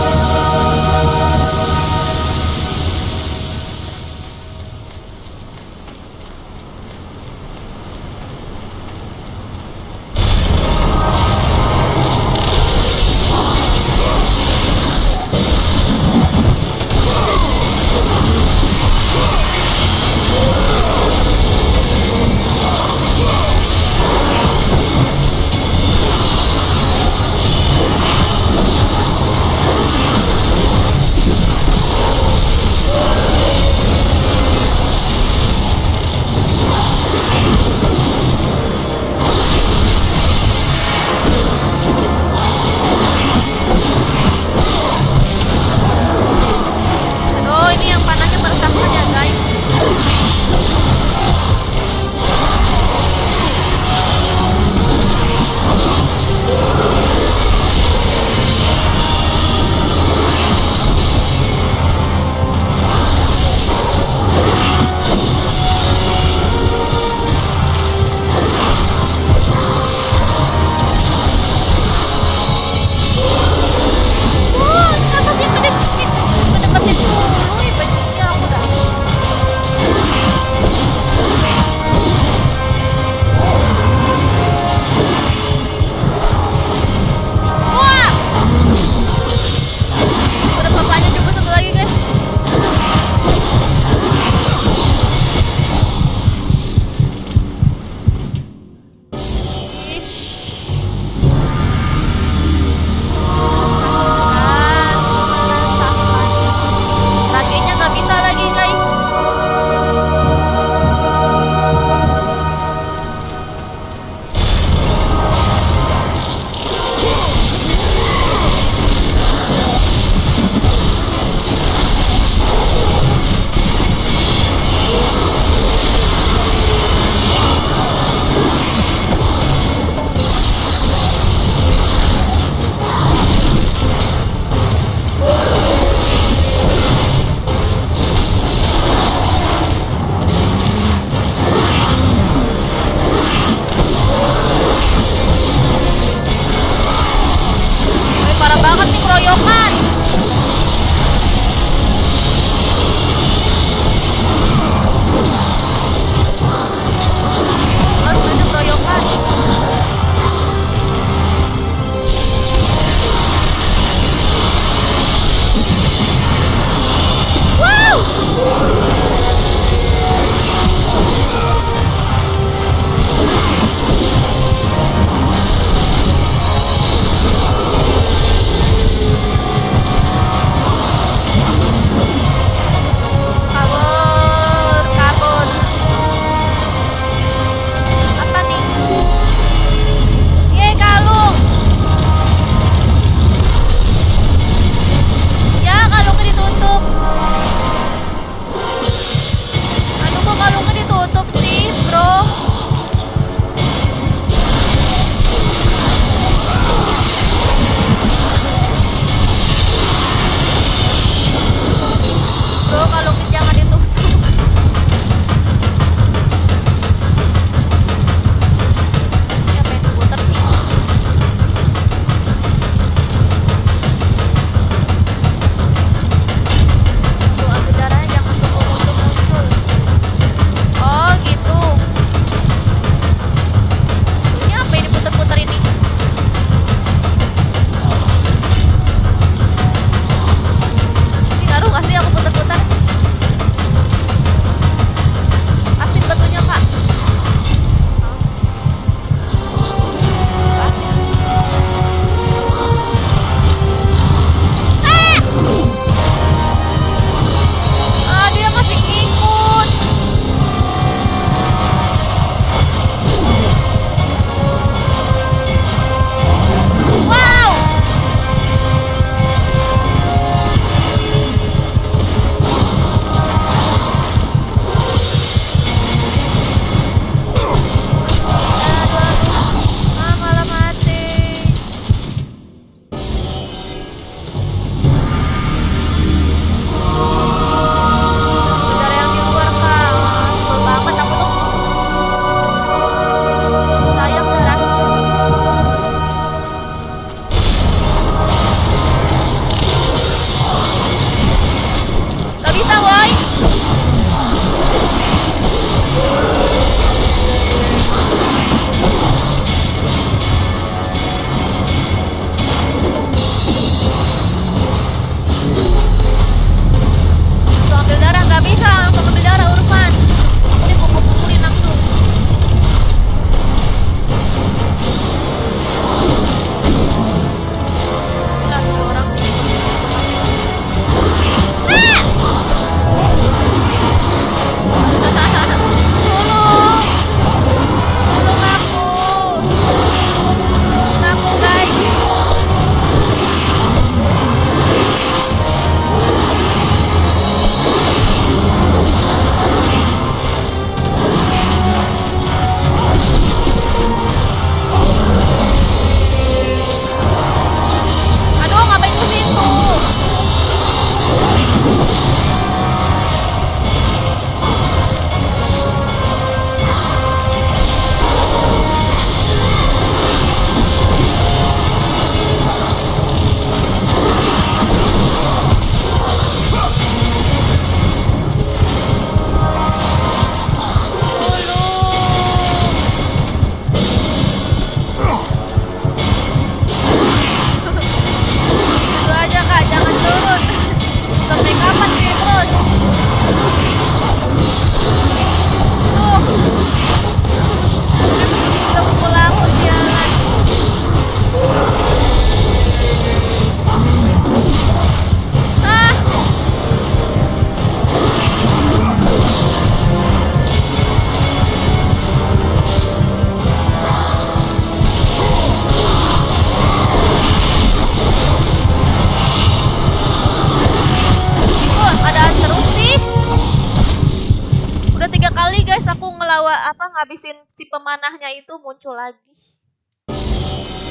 ngabisin si pemanahnya itu muncul lagi.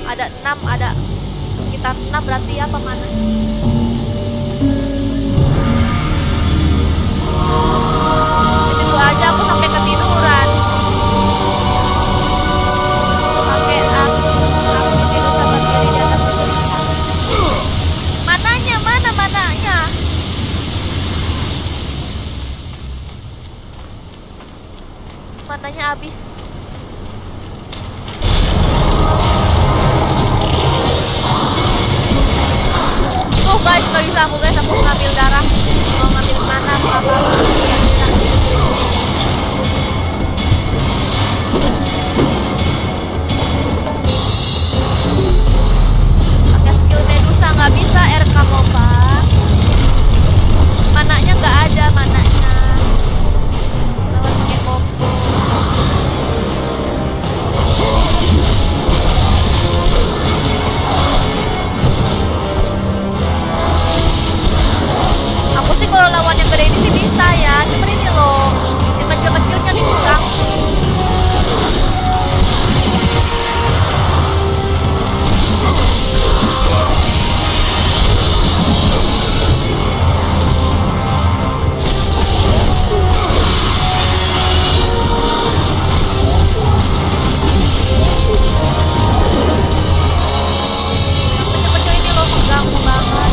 Ada 6, ada sekitar 6 berarti ya pemanah. Itu aja aku sampai ketiduran. Sampai aku tidur sama diri di atas meja. Mananya? Mana mananya? Mananya habis. Oh guys, nggak bisa aku guys, aku ngambil darah, mau ngambil mana apa nggak bisa. Pakai skill Medusa nggak bisa, RK MOBA. Mananya nggak ada, mananya. Lawan pakai combo. Aku sih kalau lawan yang gede ini sih bisa ya, cuman ini loh, yang kecil-kecilnya dikurang. Kecil-kecil ini loh mengganggu banget.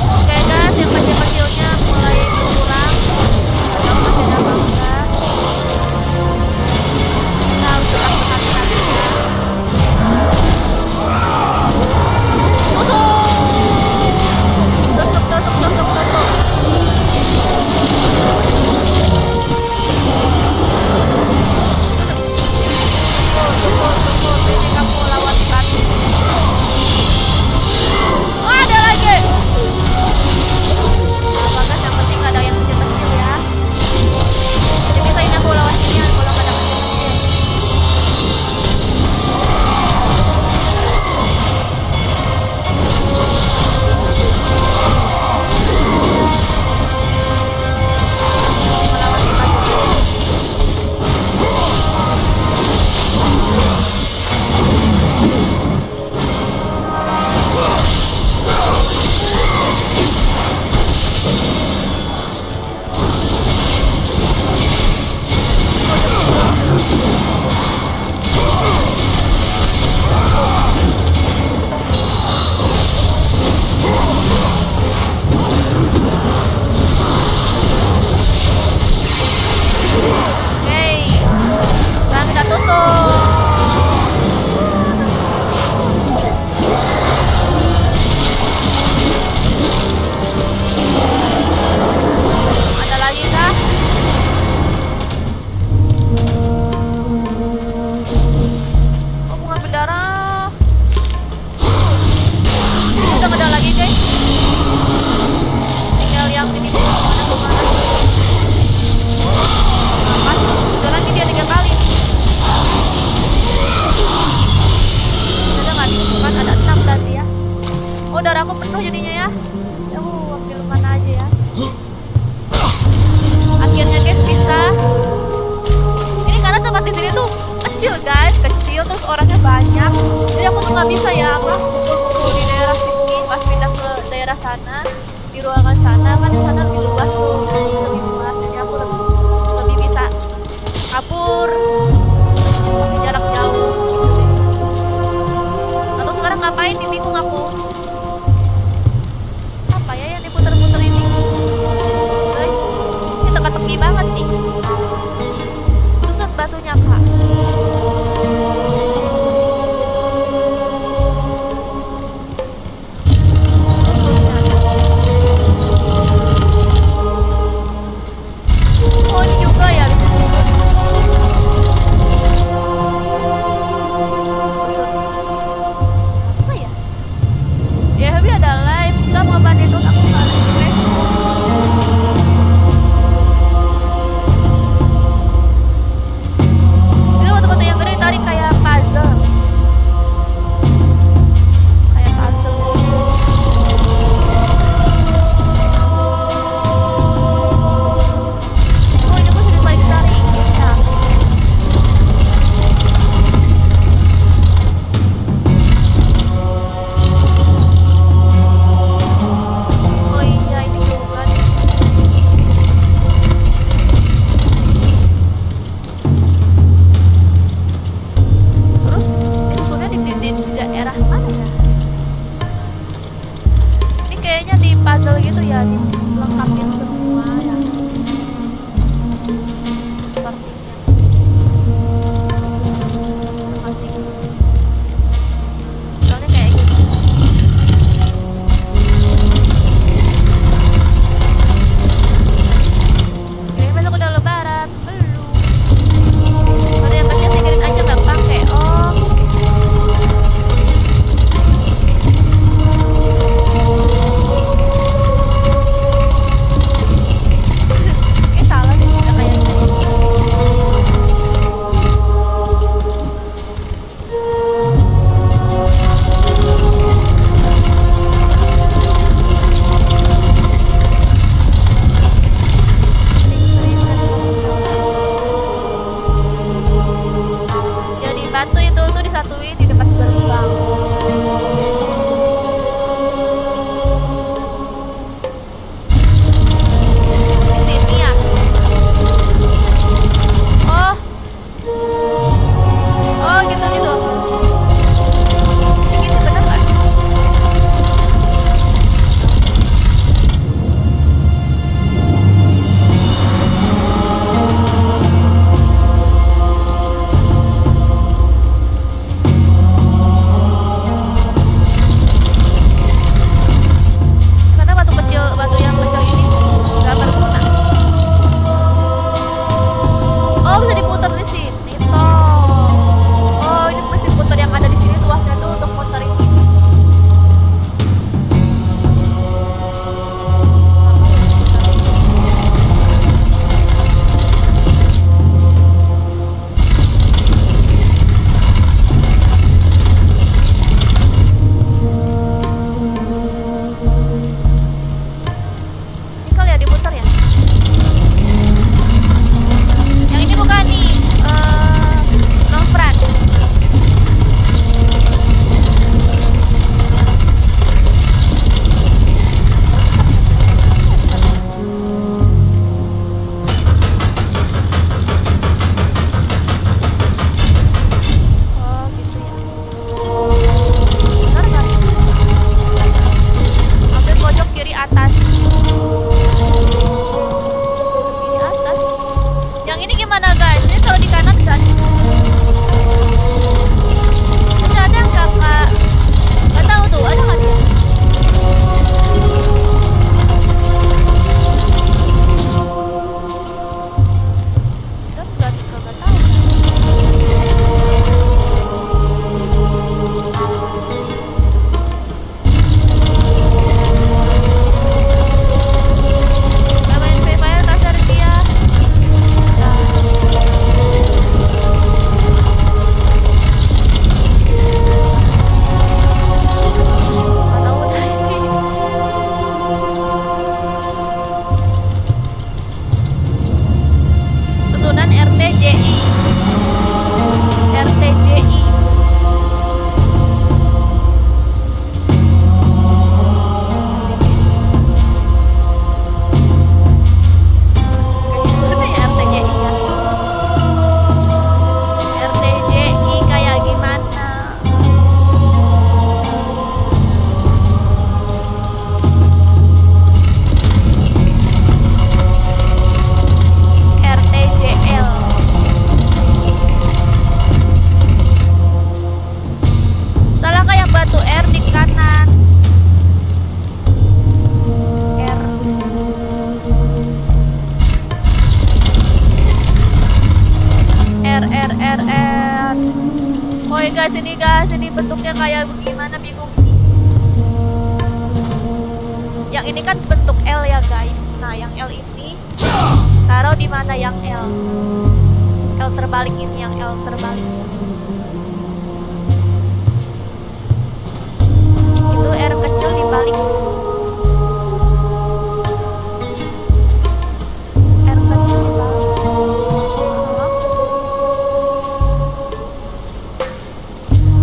Oke guys, yang kecil-kecilnya mulai berkurang. Gak tahu masih ada apa enggak. Kita harus tetap hati-hati ya. Tusuk, tusuk, tusuk, tusuk. Tunggu, ini kamu lawan batu. Oh, ada lagi. Apa guys, yang penting gak ada yang kecil-kecil ya. Jadi bisa ini aku lawan ini kalau gak ada kecil-kecil. Melawan si batu. Oke, sekarang kita tutup. Ada lagi kah? Oh, mau ngambil darah. Ini udah nggak ada lagi guys. Tinggal yang ini kemana. Pas, udah lagi dia 3 kali. Ada nggak nih? Bukan ada 6 berarti ya. Oh, darahku penuh jadinya ya. Ya, aku ambil mana aja ya. Akhirnya guys bisa. Ini karena tempat di sini tuh kecil guys, kecil terus orangnya banyak. Jadi aku tuh nggak bisa ya apa kumpul di daerah sini. Pas pindah ke daerah sana, di ruangan sana kan di sana lebih luas tuh, lebih luas. Jadi aku lebih bisa kabur masih jarak jauh gitu deh. Atau sekarang ngapain nih, bingung aku. Apa ya yang diputer-puter ini guys, ini teka-teki banget nih. Susun batunya kak. gitu ya, dilengkapin semua ya. Sepertinya. Masih. Soalnya kayak gitu. Ini besok udah lebaran, belum. Kalau yang kerja singkirin aja nggak pakai. Oh. Salah deh, udah kayak gitu. Ya dibantu itu tuh disatuin di depan gerbang. Di sini ya. Oh. Oh gitu gitu. Ini gitu bener nggak? Karena batu yang kecil ini nggak berguna. Oh bisa diputar di sini toh. Oh ini mesin putar yang ada di sini tuasnya tuh untuk muter ini. Ini kali ya diputar ya. Yang ini bukan nih, long front. Oh gitu ya. Benar nggak? Ambil pojok kiri atas. Ini atas. Yang ini gimana guys? Ini kalau di kanan kan? Ini ada nggak kak? Nggak tahu tuh, ada nggak dia? Kan nggak tahu. Nggak main Free Fire kasar dia. Nggak tahu dah ini. Susunan RTJI. RTJI. Gimana ya RTJI ya? RTJI kayak gimana? RTJL. Salah kayak batu R di kanan. R. R. Oh ya guys, ini bentuknya kayak gimana bingung ini. Yang ini kan bentuk L ya guys. Nah, yang L ini taruh di mana yang L? L terbalik ini yang L terbalik. Itu R kecil dibalik. R kecil dibalik.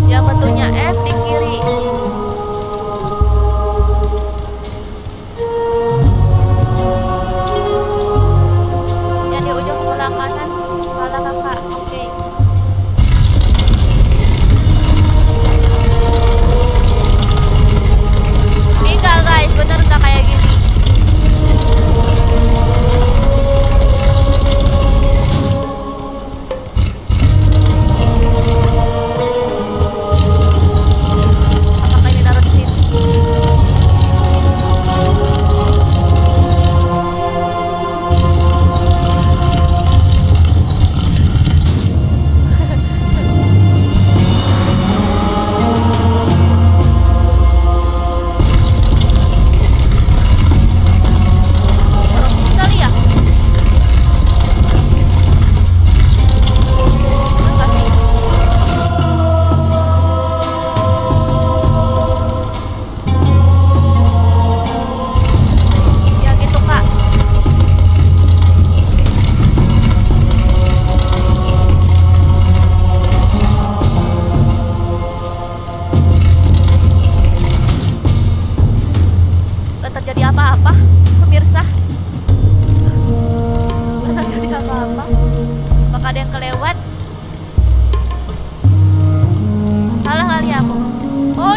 Yang bentuknya F di kiri. Yang di ujung sebelah kanan salah kakak. Oke.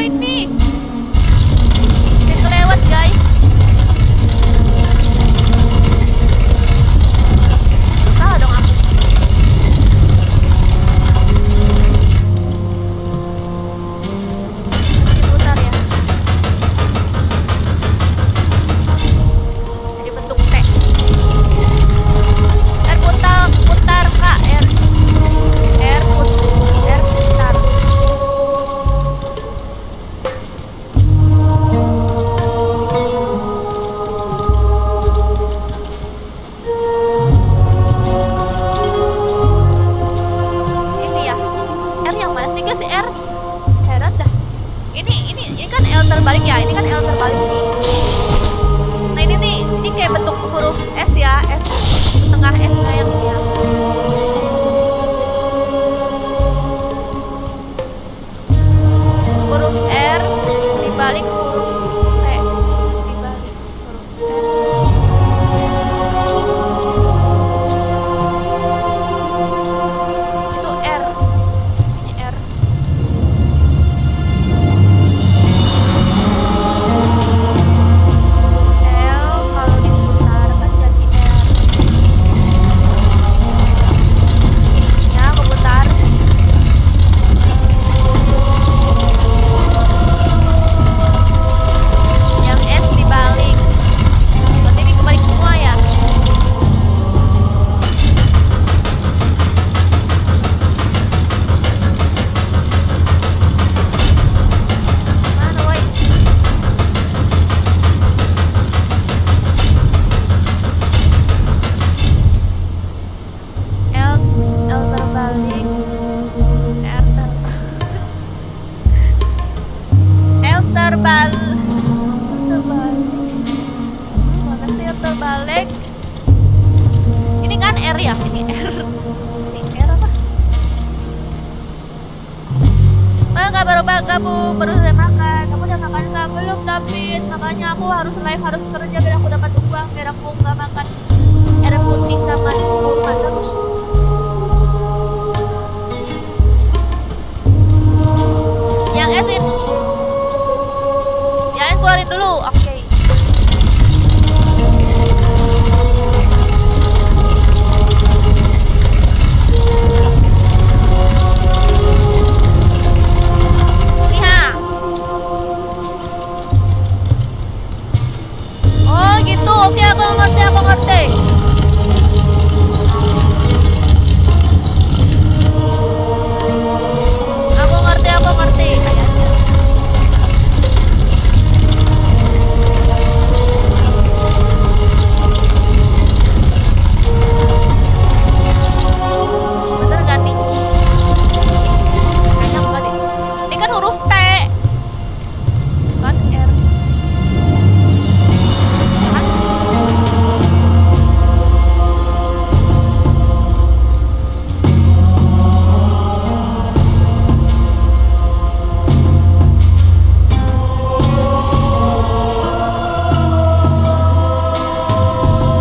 ini. Jangan kelewat guys. Salah dong aku. Putar ya. Jadi bentuk T. Putar kak R putar. Ini ya R yang mana sih guys? R heran dah. Ini kan L terbalik ya. Ini kan L terbalik nih. Nah ini kayak bentuk huruf S ya. S tengah S nya yang ini ya. Huruf R dibalik huruf T, dibalik huruf R. Itu R. Ini R. L kalau diputar kan jadi R. Ya, aku putar. Yang S dibalik. Berarti ini kebalik semua ya. Mana woi? L terbalik. R terbalik. Mana sih L terbalik? Ini kan R ya? Ini R. Ini R apa? Enggak baru kamu baru saya makan. Kamu udah makan nggak? Belum David. Makanya aku harus live, harus kerja biar aku dapat uang, biar aku nggak makan air putih sama kurma terus. Yang S itu. Yang S keluarin dulu. Oke. Lihat. Oh gitu. Oke, aku ngerti. Aku ngerti. Kayaknya. Bener gak nih? Kayaknya enggak deh. Ini kan huruf T. Kan R. Kan?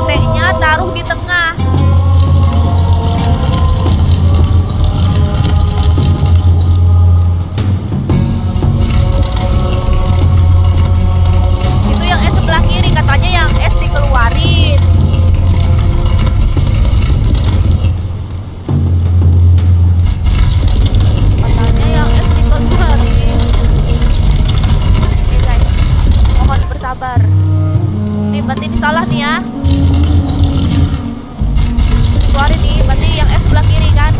T-nya taruh di tengah. Itu yang S sebelah kiri, katanya yang S dikeluarin. Katanya yang S dikeluarin. Oke guys, mohon bersabar. Nih berarti ini salah nih ya. Keluarin nih, berarti yang S sebelah kiri kan.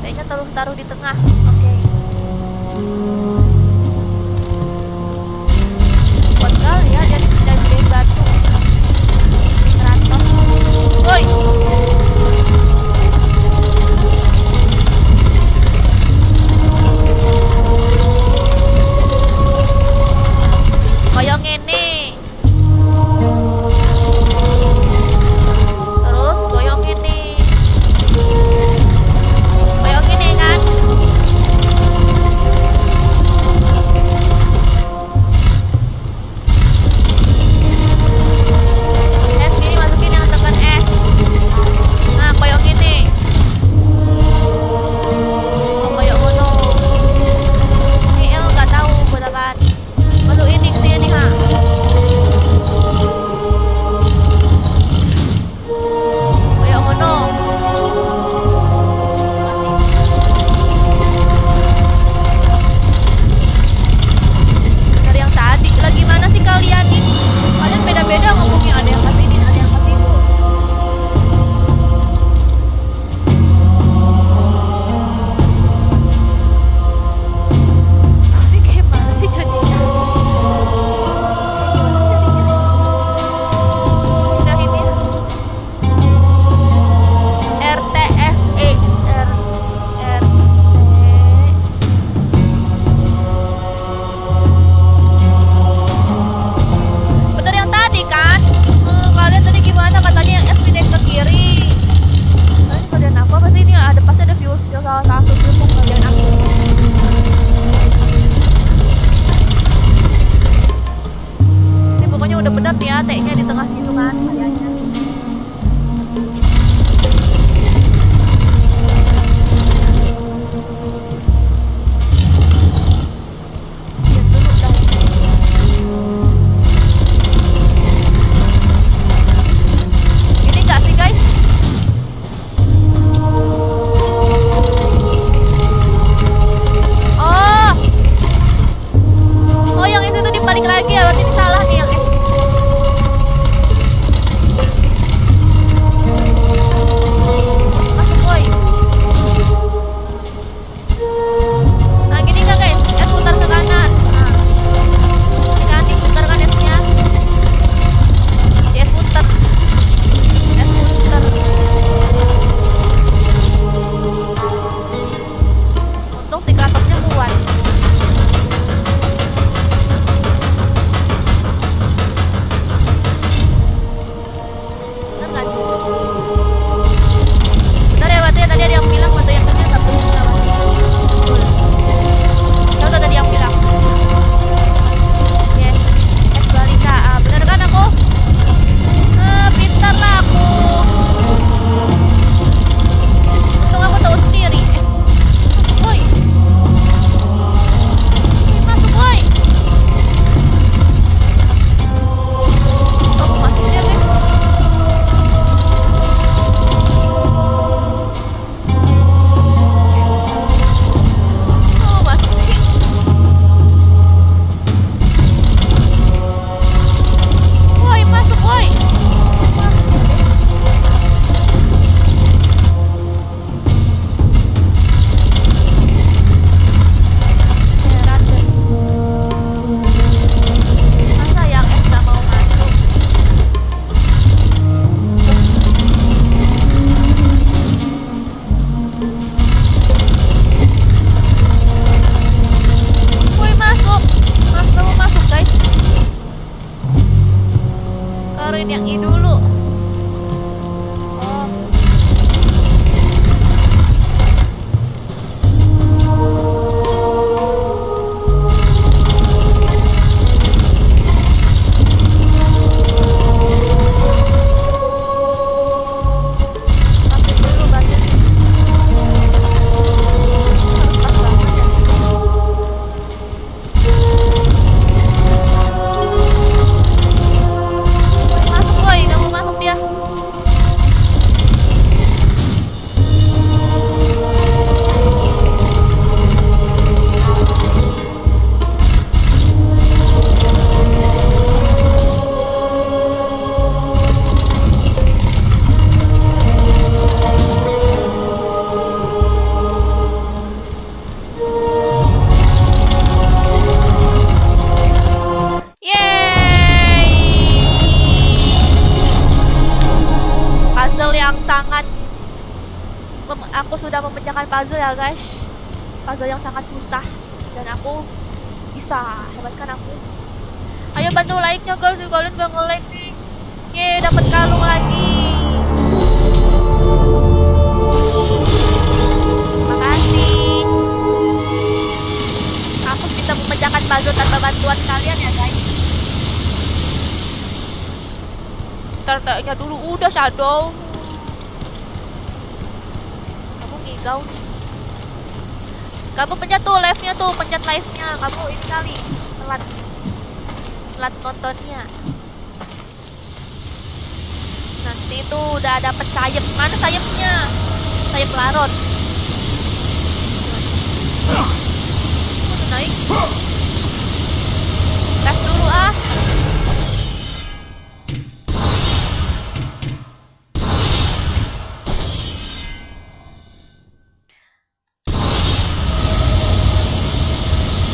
Kayaknya taruh di tengah. Oke. Kuat kali ya dari batu. Teratos. Woi. Kayak ngene. Terus goyong ini. Goyong ini kan. puzzle ya guys, puzzle yang sangat susah dan aku bisa. Hebat kan aku. Ayo bantu like-nya guys, kalian gak nge-like nih. Ye, dapat kalung lagi. Makasih. Aku bisa memecahkan puzzle tanpa bantuan kalian ya guys. Ntar dulu udah shadow. Kamu ngigau nih. Kamu pencet tuh live-nya tuh, pencet live-nya. Kamu ini kali telat nontonnya. Nanti tuh udah dapet sayap. Mana sayapnya? Sayap larut. Udah naik. Tes dulu ah.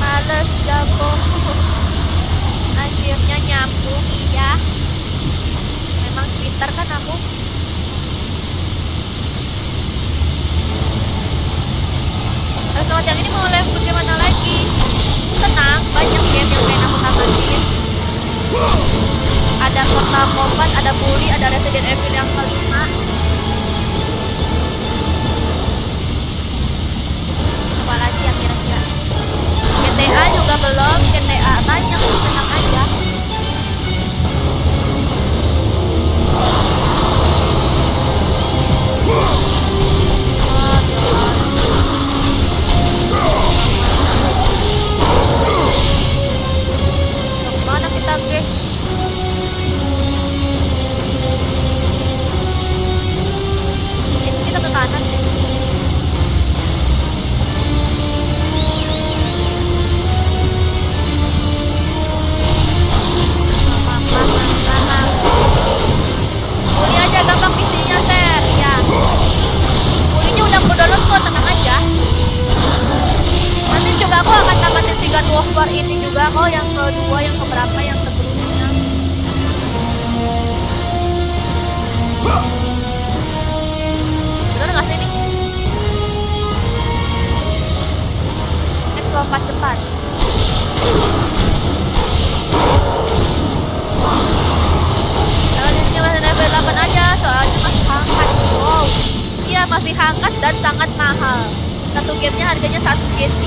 Males gabung. Akhirnya nyambung ya. Memang pintar kan aku. Lewat yang ini mau live bagaimana lagi? Tenang, banyak game yang pengen aku tamatin. Ada Mortal Kombat, ada Bully, ada Resident Evil yang kelima. Apa lagi yang kira-kira? GTA juga belum, GTA banyak, tenang aja. Mana kita guys? Kita ke kanan deh. Uli aja gampang misinya Ter, ya. Ulinya udah aku download kok, tenang aja. Nanti juga aku akan tamatin 3 Dwarf War ini juga kok, yang kedua, yang keberapa, yang sebelumnya. Bener nggak sih ini? Lompat cepat. Ini masih level 8 aja, soalnya masih hangat. Wow, iya masih hangat dan sangat mahal. Satu gamenya harganya 1 GT.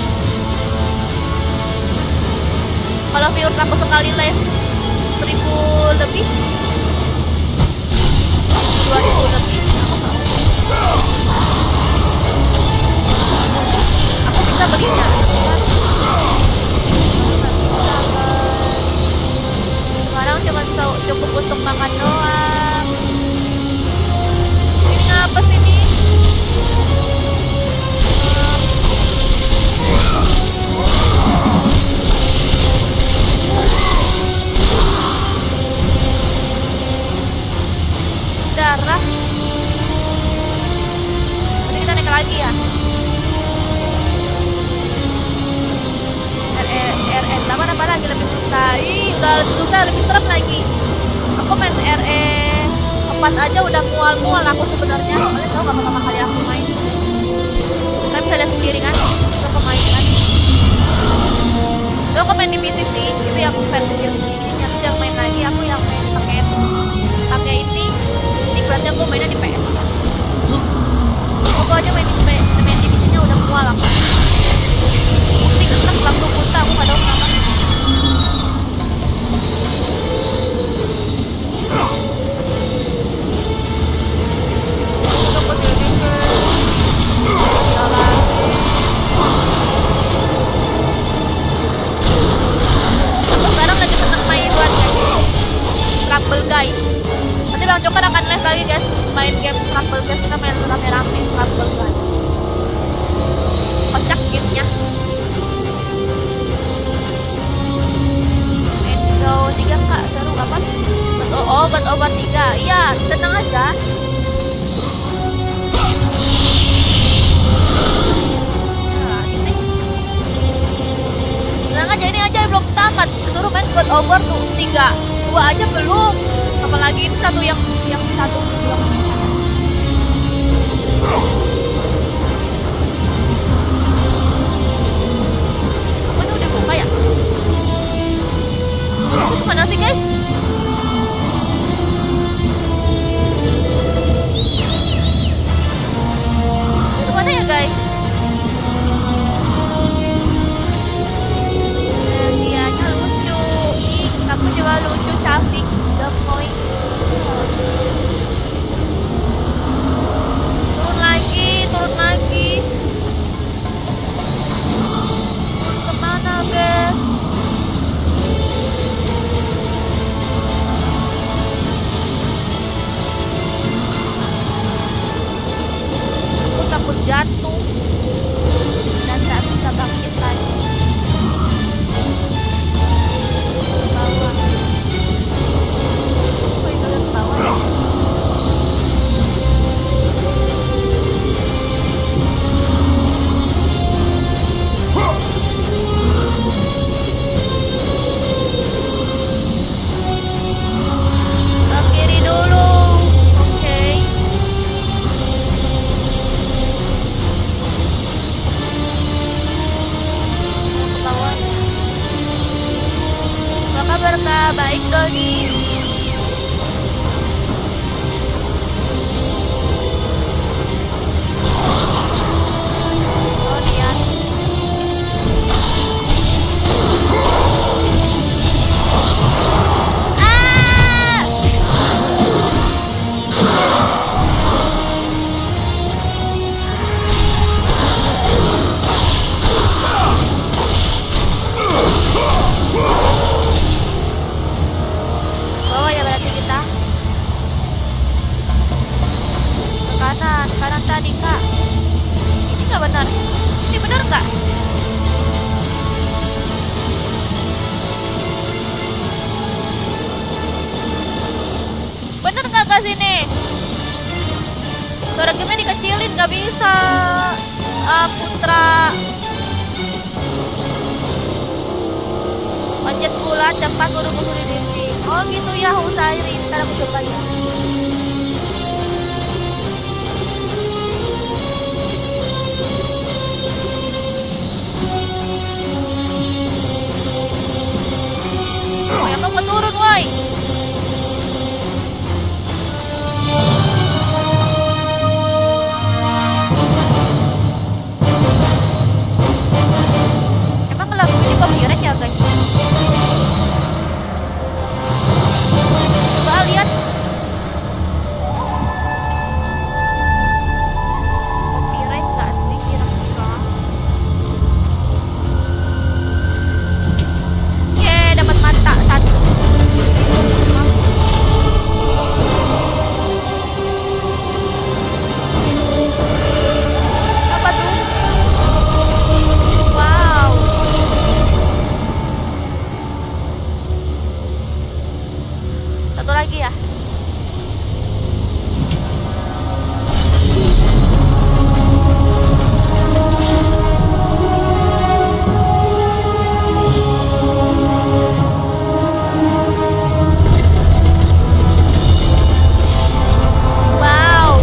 Kalau viewer aku sekali live 1000 lebih, 2000 lebih, aku bisa belinya. Sekarang cuma cukup untuk makan doang. Ini apa sih ini? Darah. Nanti kita naik lagi ya. RE 8 apa lagi lebih susah? Ih, udah lebih susah, lebih serem lagi. Aku main RE 4 aja udah mual-mual aku sebenarnya. Kalian tahu gak pertama kali aku main? Kalian bisa lihat sendiri kan? Itu aku main kan? Itu aku main di PC sih. Itu yang versi PC-nya. Terus yang main lagi aku yang main pakai ini. Ini berarti aku mainnya di PS. Aku aja main di PC-nya udah mual aku. Ini ketak langsung buta, aku gak tau kenapa. Aku sekarang lagi seneng main buat guys, Rumble guys. Nanti Bang Joker akan live lagi guys, main game Rumble guys. Kita main rame-rame Rumble guys. Kocak gamenya. Go 3 kak, seru apa? Obat 3. Iya, tenang aja. Nah, ini. Tenang aja, ini aja belum tamat. Suruh main God of War tuh 3. 2 aja belum. Apalagi ini satu yang satu belum. baik Dodi. Oh lihat. Bawah ya berarti kita. Ke kanan, kanan tadi kak. Ini nggak benar. Ini benar nggak? Bener nggak ke sini? Suara game dikecilin nggak bisa. Putra. Panjat pula cepat buru-buru di dinding. Oh gitu ya Husairi. Ntar aku coba ya. Oh emang mau turun woi. Emang lagu ini copyright ya guys? Coba lihat. Copyright nggak sih kira-kira? Oke, dapat mata satu. Apa tuh? Wow. Satu lagi ya. Wow.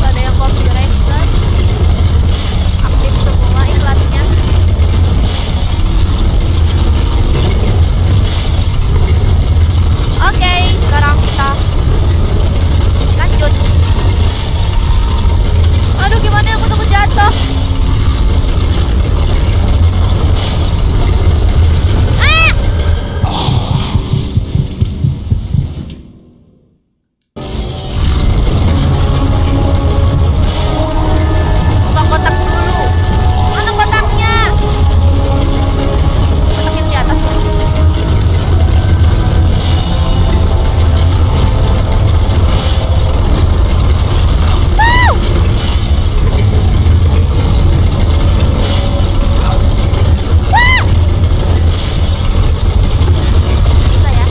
Ada yang copyright guys. Update semua iklannya. Oke, sekarang kita lanjut. Aduh, gimana aku takut jatuh. Buka kotak dulu. Mana kotaknya? Kotak yang di atas. Wow! Wow! Bisa ya?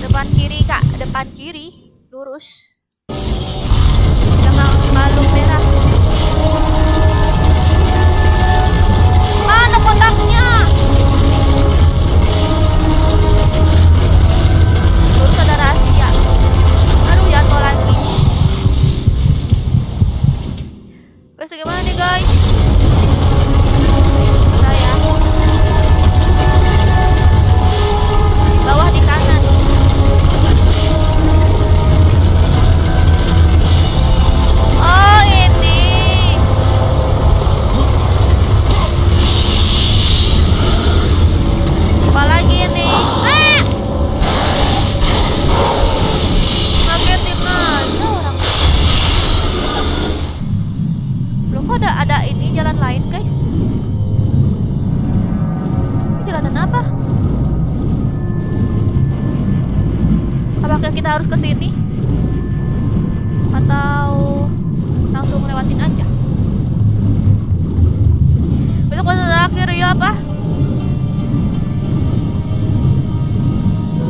Depan kiri kak, depan kiri, lurus. Jangan malu merah. Mana kotaknya? Lurus ada rahasia. Aduh jatuh lagi. Guys gimana nih guys? Saya bawah di kanan. Oh ini. Apa lagi ini? Ngagetin aja orang. Belum kok ada ini jalan lain guys. Ini jalanan apa? Apakah kita harus ke sini? Atau langsung lewatin aja? Besok kota terakhir ya apa?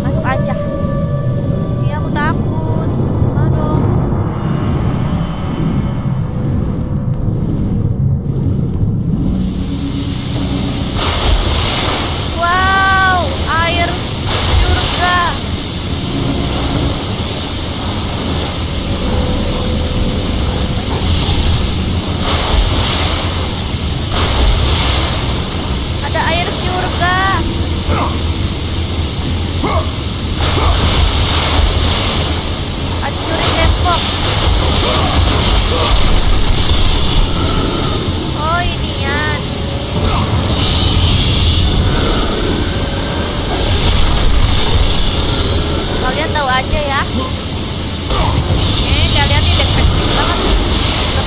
Masuk aja. Iya aku takut. Mana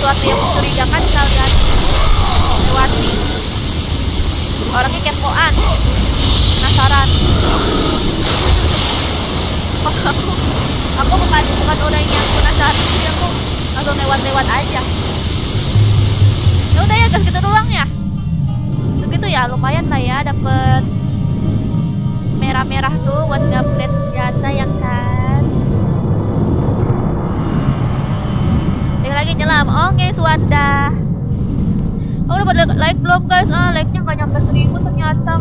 sesuatu yang mencurigakan kalian lewati. Orangnya kepoan, penasaran. Aku bukan orang yang penasaran, jadi aku langsung lewat aja. Ya udah ya guys, gitu doang ya. Begitu ya, lumayan lah ya, dapet merah-merah tuh buat upgrade senjata ya kan. Lagi nyelam. Oke, Suanda. Oh, udah pada like belum guys? Like-nya nggak nyampe 1000 ternyata.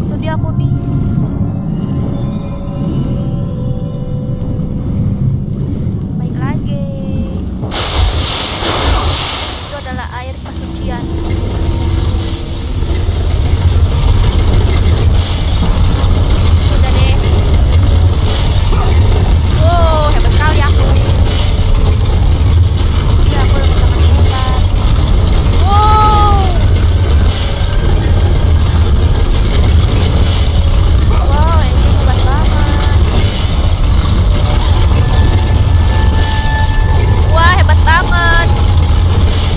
Sedih aku nih. Baik lagi. Itu adalah air kesucian. Udah deh. Wow, hebat sekali aku. Ya, aku udah sangat hebat. Wow. Wow, ini hebat banget. Wah, hebat banget.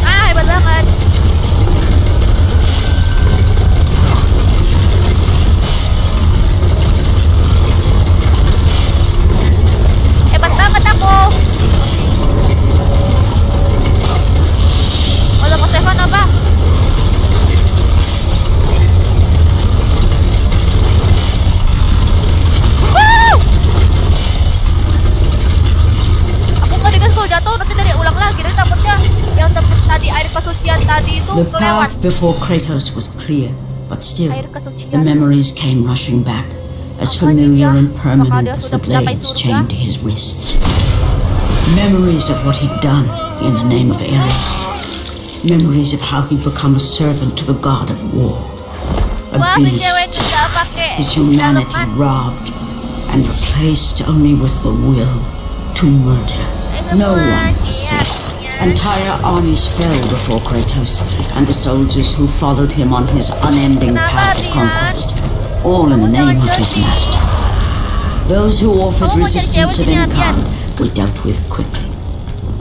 Hebat banget. Hebat banget aku. Mau ke Stefan apa? Woo! Aku nggak dikasih kalau jatuh nanti dari ulang lagi. Dan takutnya yang tempat tadi air kesucian tadi itu The kelewat. path before Kratos was clear, but still, Air kesucian. the memories came rushing back, as Apalagi familiar dia, and apakah permanent dia as sudah the mencapai blades surga? chained to his wrists. Memories of what he'd done in the name of Ares. Memories of how he'd become a servant to the god of war. Wah, si cewek Abused, itu nggak pakai his humanity daleman. robbed, and replaced only with the will to murder. No one was safe. Entire armies fell before Kratos and the soldiers who followed him on his unending path of conquest, all in the name of his master. Those who offered resistance of any kind were dealt with quickly.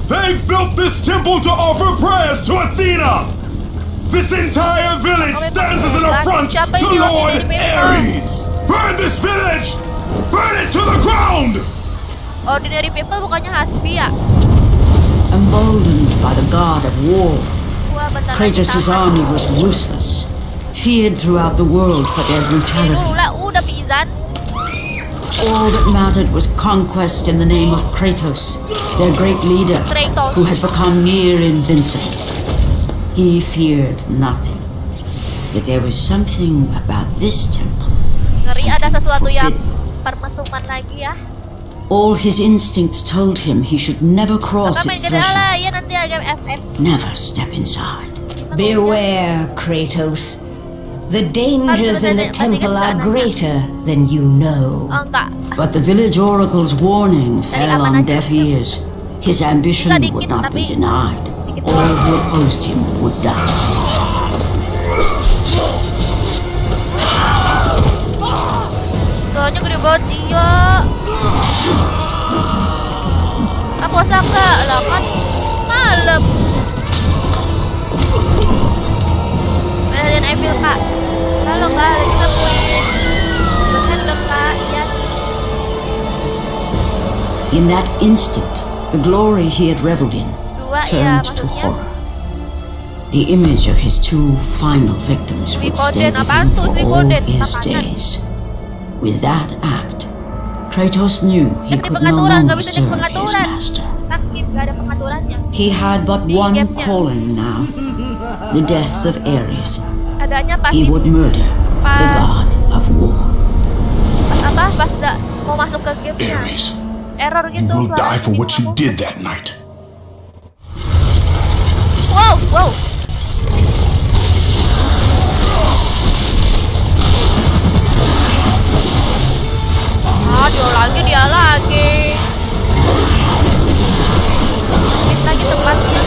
They've built this temple to offer prayers to Athena! This entire village stands as an affront to Lord Ares! Burn this village! Burn it to the ground! Ordinary people bukannya hasbi ya? Emboldened by the god of war, Wah, bentar lagi Kratos' tamat. army was ruthless, feared throughout the world for their brutality. Udah pizan. All that mattered was conquest in the name of Kratos, their great leader, Kratos. who had become near invincible. He feared nothing. Yet there was something about this temple. Ngeri ada something sesuatu yang forbidden. permasuman lagi ya. All his instincts told him he should never cross Apa main its GTA lah, threshold, ya nanti agak FF. never step inside. Beware, Kratos. The dangers in the temple are greater than you know. Oh enggak. But the village oracle's warning fell aman on aja. deaf ears. His ambition Sedikit, would not be tapi denied. sedikit All who opposed him would die. Soalnya gede banget iya. Puasa enggak? Lah kan malam. Resident Evil kak. Halo kak, lagi ngapain? Bener dong kak, iya. In that instant, the glory he had reveled in Dua iya turned to maksudnya. horror. The image of his two final victims would stay Suikoden, with apaan him tuh for all Suikoden? his Makanan. days. With that act, Kratos knew he Teknik could no pengaturan, longer gak bisa teknik serve his pengaturan. master. Skip, gak ada pengaturannya. He had but Di one gamenya. calling now, the death of Ares. Adanya pas He would murder the Pas- god of war. pas mau masuk ke gamenya. Ares, Error you gitu. will die suaranya for what gitu, you aku. did that night. Wow. Dia lagi. Ini lagi tempatnya.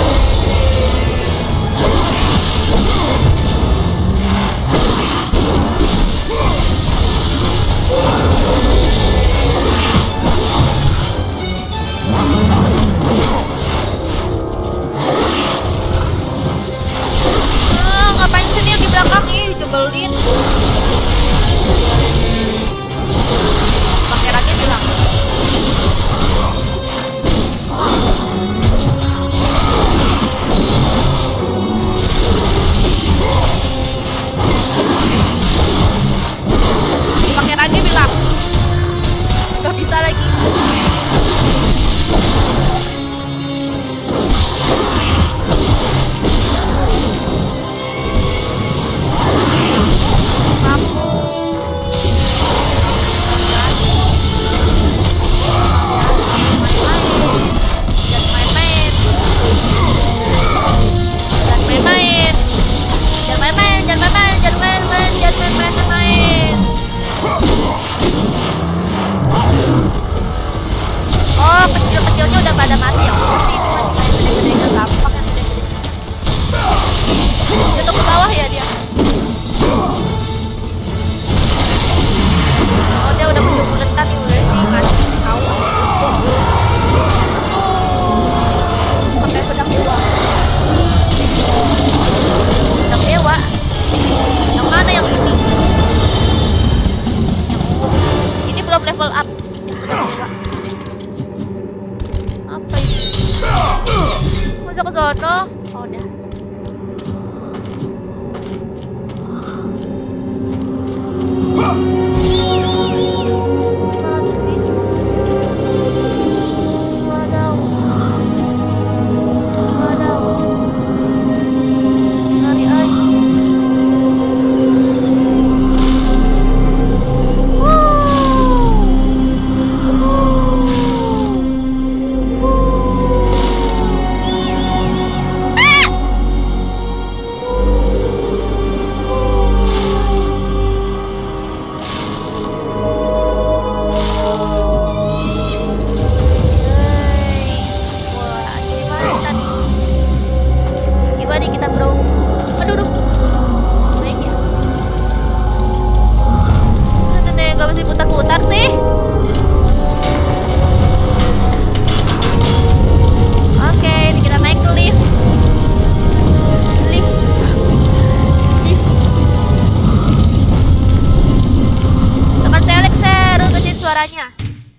suaranya.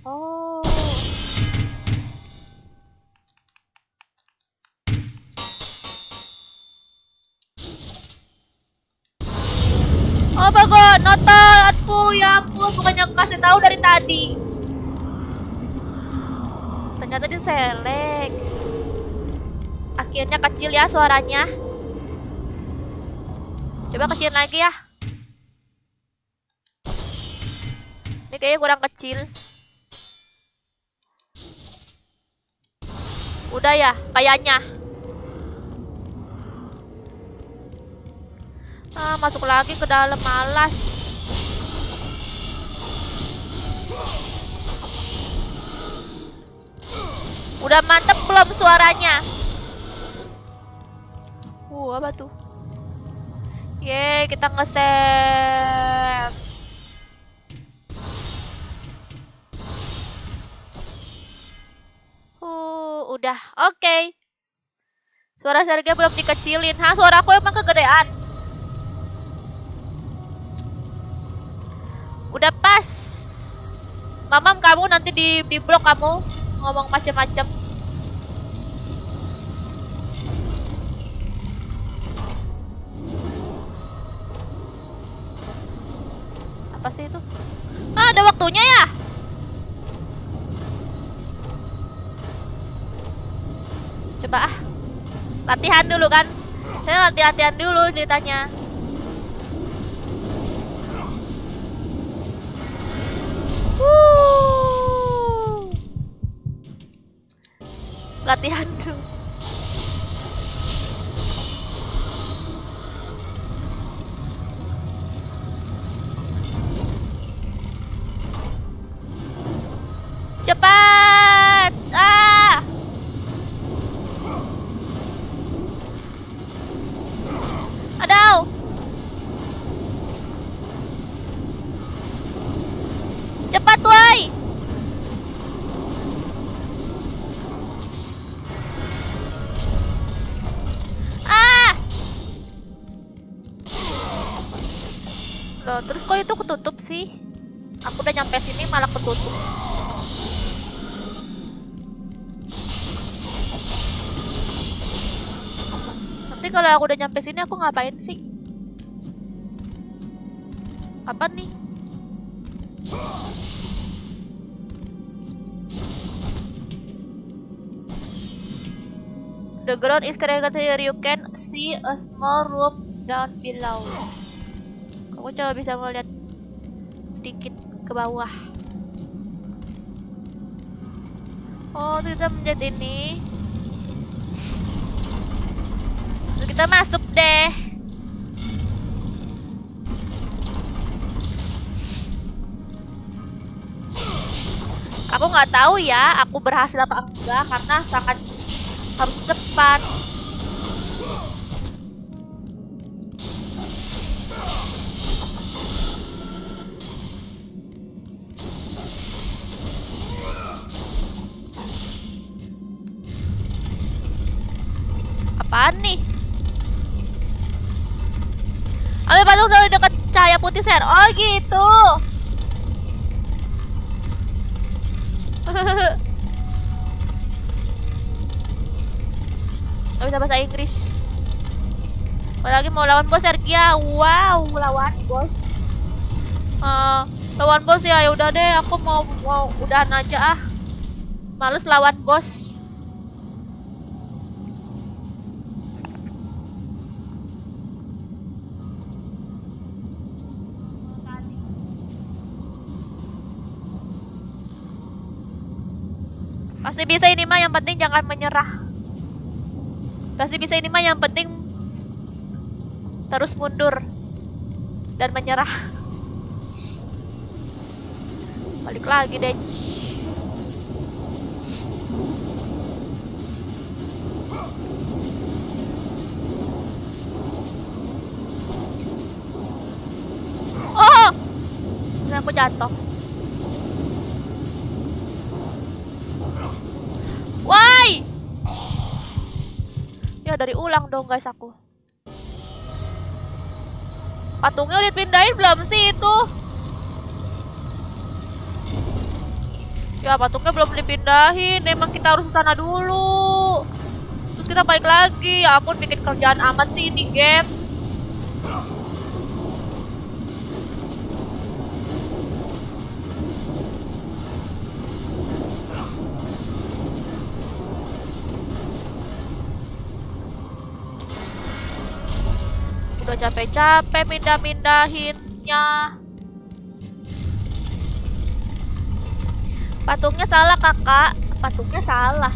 Oh. Oh bagus, notaku ya ampun, bukannya kasih tahu dari tadi. Ternyata dia selek. Akhirnya kecil ya suaranya. Coba kecilin lagi ya. Ini kayaknya kurang kecil. Udah ya, kayaknya. Masuk lagi ke dalam, malas. Udah mantep belum suaranya? Apa tuh? Yeay, kita nge-save. Udah, oke. Suara Sergei belum dikecilin. Hah, suara aku emang kegedean? Udah pas. Mamam, kamu nanti di blok kamu ngomong macem-macem. Apa sih itu? Ada waktunya ya? Coba latihan dulu kan. Saya latihan dulu ceritanya. Latihan dulu. Cepat! Aduh! Cepat, woi! Loh, terus kok itu ketutup sih? Aku udah nyampe sini malah ketutup. Nanti kalau aku udah nyampe sini aku ngapain sih? Apa nih? The ground is cracked here. You can see a small room down below. Kamu coba bisa melihat sedikit ke bawah. Oh, kita menjat ini. Terus kita masuk deh. Aku nggak tahu ya, aku berhasil apa enggak karena sangat harus cepat. Apaan nih? Ambil patung dari dekat cahaya putih, Ser. Oh gitu. Gak bisa bahasa Inggris. Apalagi mau lawan bos, Sergia. Wow, lawan bos. Lawan bos ya. Udah deh, aku mau udahan aja ah. Males lawan bos. Pasti bisa ini mah, yang penting jangan menyerah. Pasti bisa ini mah, yang penting terus mundur dan menyerah. Balik lagi deh. Oh, aku jatuh. Why? Ya dari ulang dong guys aku. Patungnya udah dipindahin belum sih itu? Ya, patungnya belum dipindahin. Emang kita harus ke sana dulu. Terus kita balik lagi. Ya ampun, bikin kerjaan amat sih ini game. Udah capek-capek mindah-mindahinnya. Patungnya salah, kakak. Patungnya salah.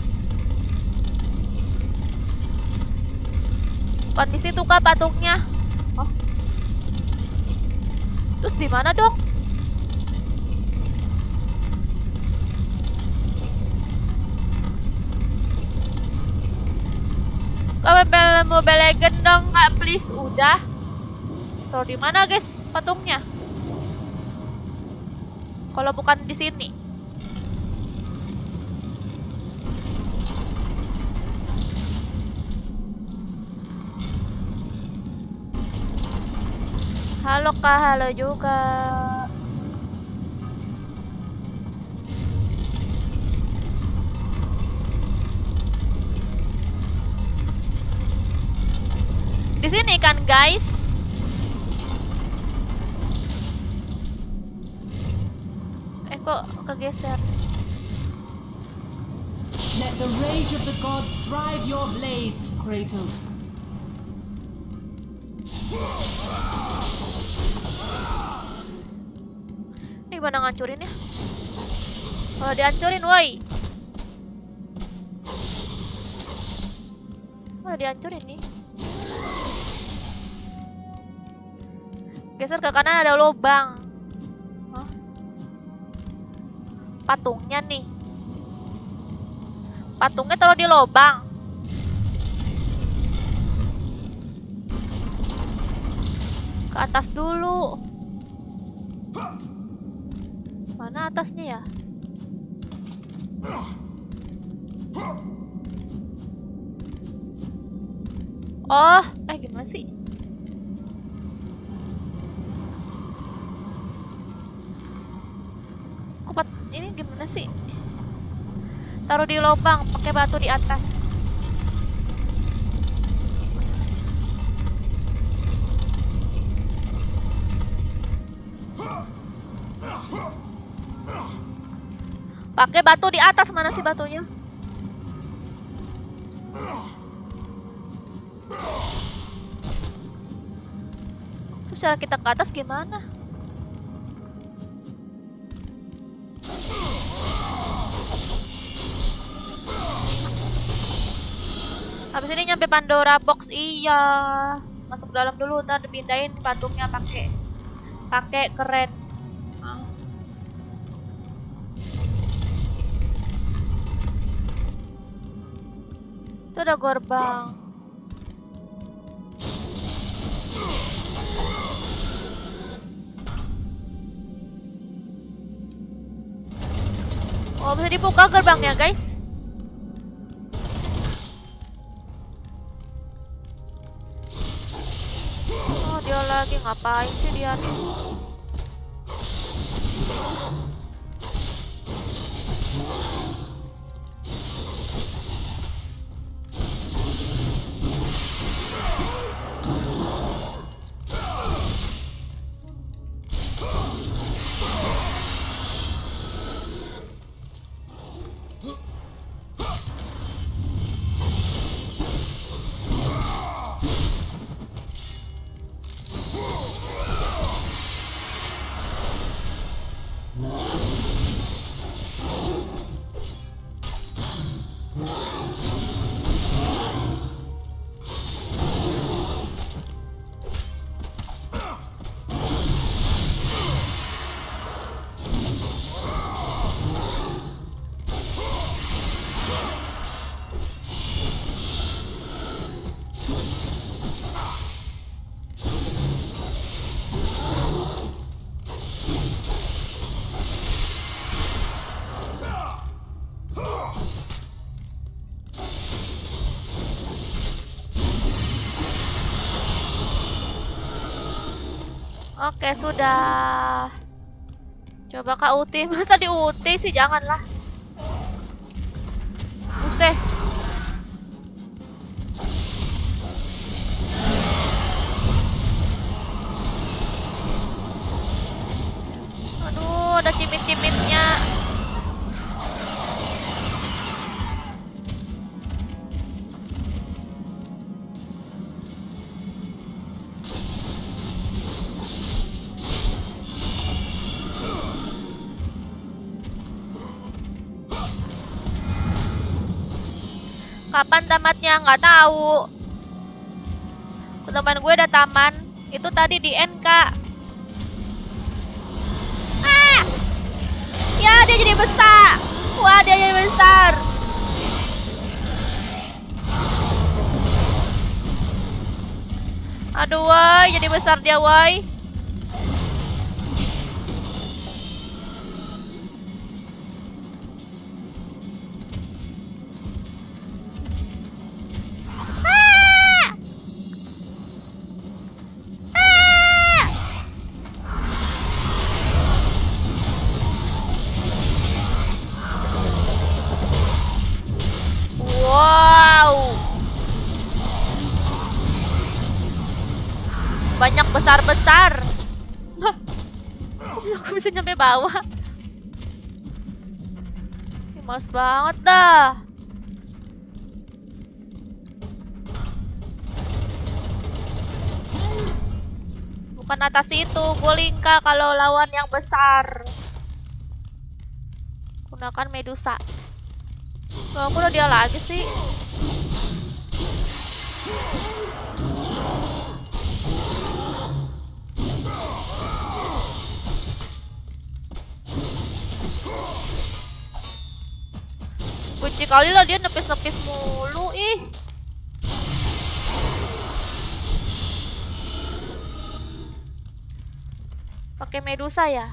Bukan di situ kak patungnya. Oh. Terus di mana dong? Kak, Mobile Legend dong kak, please. Udah. Taruh di mana guys patungnya? Kalau bukan di sini. Halo kak, halo juga. Di sini kan guys? Kok kegeser? Let the rage of the gods drive your blades, Kratos. Ini gimana ngancurin ya? Oh, dihancurin, woi. Oh, dihancurin nih. Geser ke kanan ada lubang. Hah? Patungnya nih. Patungnya taruh di lubang. Ke atas dulu. Mana atasnya ya? Oh, gimana sih? Ini gimana sih? Taruh di lubang, pakai batu di atas. Pakai batu di atas, mana sih batunya? Terus cara kita ke atas gimana? Habis ini nyampe Pandora Box, iya. Masuk dalam dulu, ntar dipindahin patungnya pakai keren. Itu ada gerbang. Oh, bisa dibuka gerbangnya, guys. Oh, dia lagi ngapain sih dia nih? Oke, sudah. Coba Kak Uti, masa di Uti sih? Janganlah. buset. Aduh, ada cimit-cimitnya. Kapan tamatnya? Nggak tahu. Teman gue udah taman. Itu tadi di NK. Ah! Ya, dia jadi besar. Wah, dia jadi besar. Aduh, woi, jadi besar dia, woi. Wow, banyak besar-besar. Hah, aku bisa nyampe bawah. Ih, males banget dah. Bukan atas itu, Golingka kalau lawan yang besar. Gunakan Medusa. Loh, aku udah dia lagi sih. Kunci kali lah dia nepis-nepis mulu, ih. Pakai Medusa ya?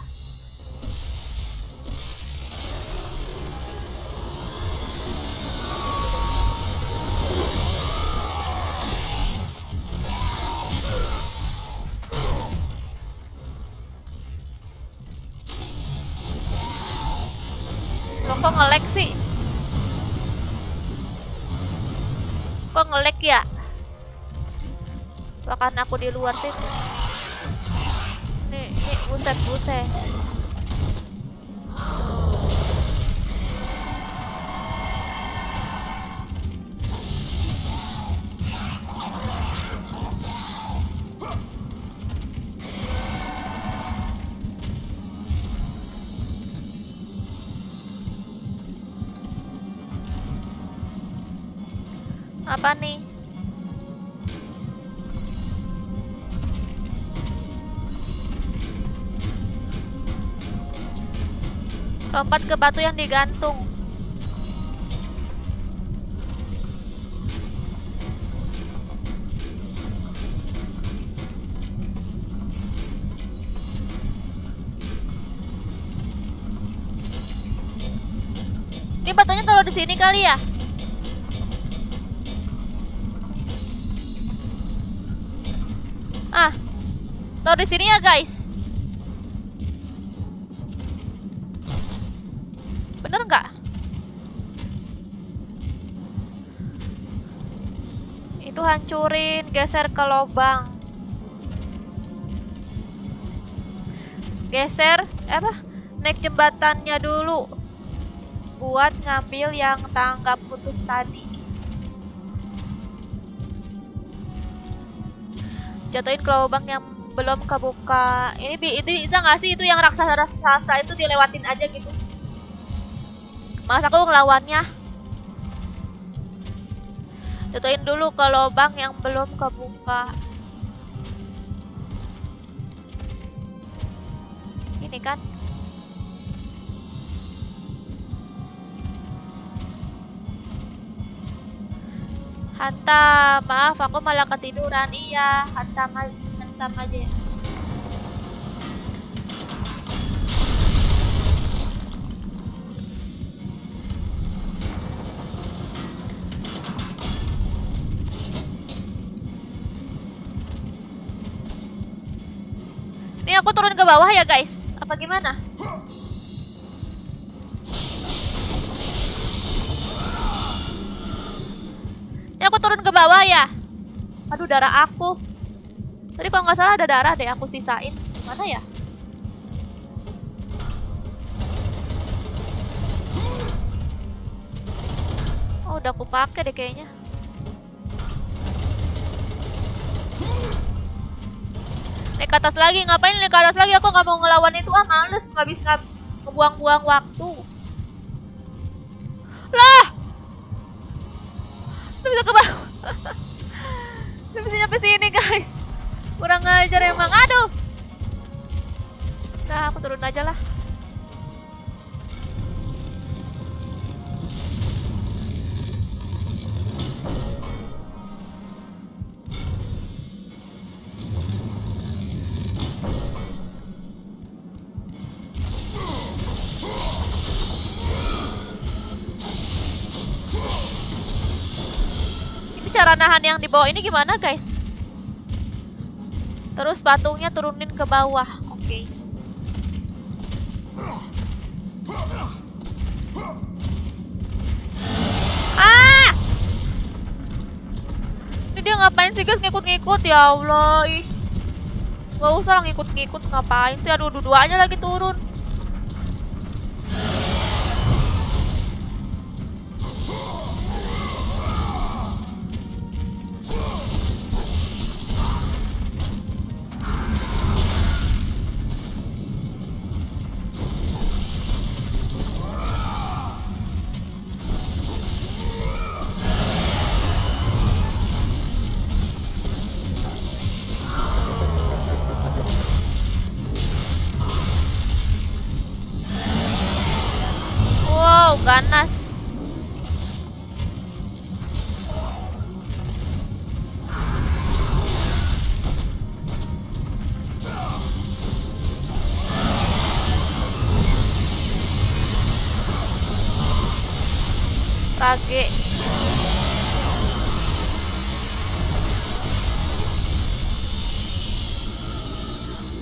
Loh, kok nge-lag sih? Kok nge-lag ya? Bahkan aku di luar sih. Nih, buset. Apa nih? Lompat ke batu yang digantung. Ini batunya taruh di sini kali ya? Ah, taruh di sini ya guys. Bener nggak? Itu hancurin, geser ke lubang. Geser, apa? Naik jembatannya dulu. Buat ngambil yang tangga putus tadi. Jatuhin ke lubang yang belum kebuka. Itu bisa nggak sih? Itu yang raksasa itu dilewatin aja gitu. Mas aku ngelawannya. Jatuhin dulu ke lubang yang belum kebuka. Ini kan. Hantam, maaf aku malah ketiduran. Iya, hantam aja. Ini aku turun ke bawah ya guys? Apa gimana? aku turun ke bawah ya? Aduh, darah aku. Tadi kalau nggak salah ada darah deh, aku sisain. Mana ya? Oh, udah aku pakai deh kayaknya. Naik ke atas lagi, ngapain naik ke atas lagi? Aku nggak mau ngelawan itu, males, nggak bisa ngebuang-buang waktu. Lah, udah bisa ke bawah. Udah bisa nyampe sini guys. Kurang ngajar emang, aduh. Nah, aku turun aja lah. Cara nahan yang di bawah ini gimana guys? Terus batungnya turunin ke bawah. Oke. Ah! Ini dia ngapain sih guys, ngikut-ngikut? Ya Allah, ih. Gak usah lah ngikut-ngikut, ngapain sih? Aduh, dua-duanya lagi turun. Wow, ganas. Kage.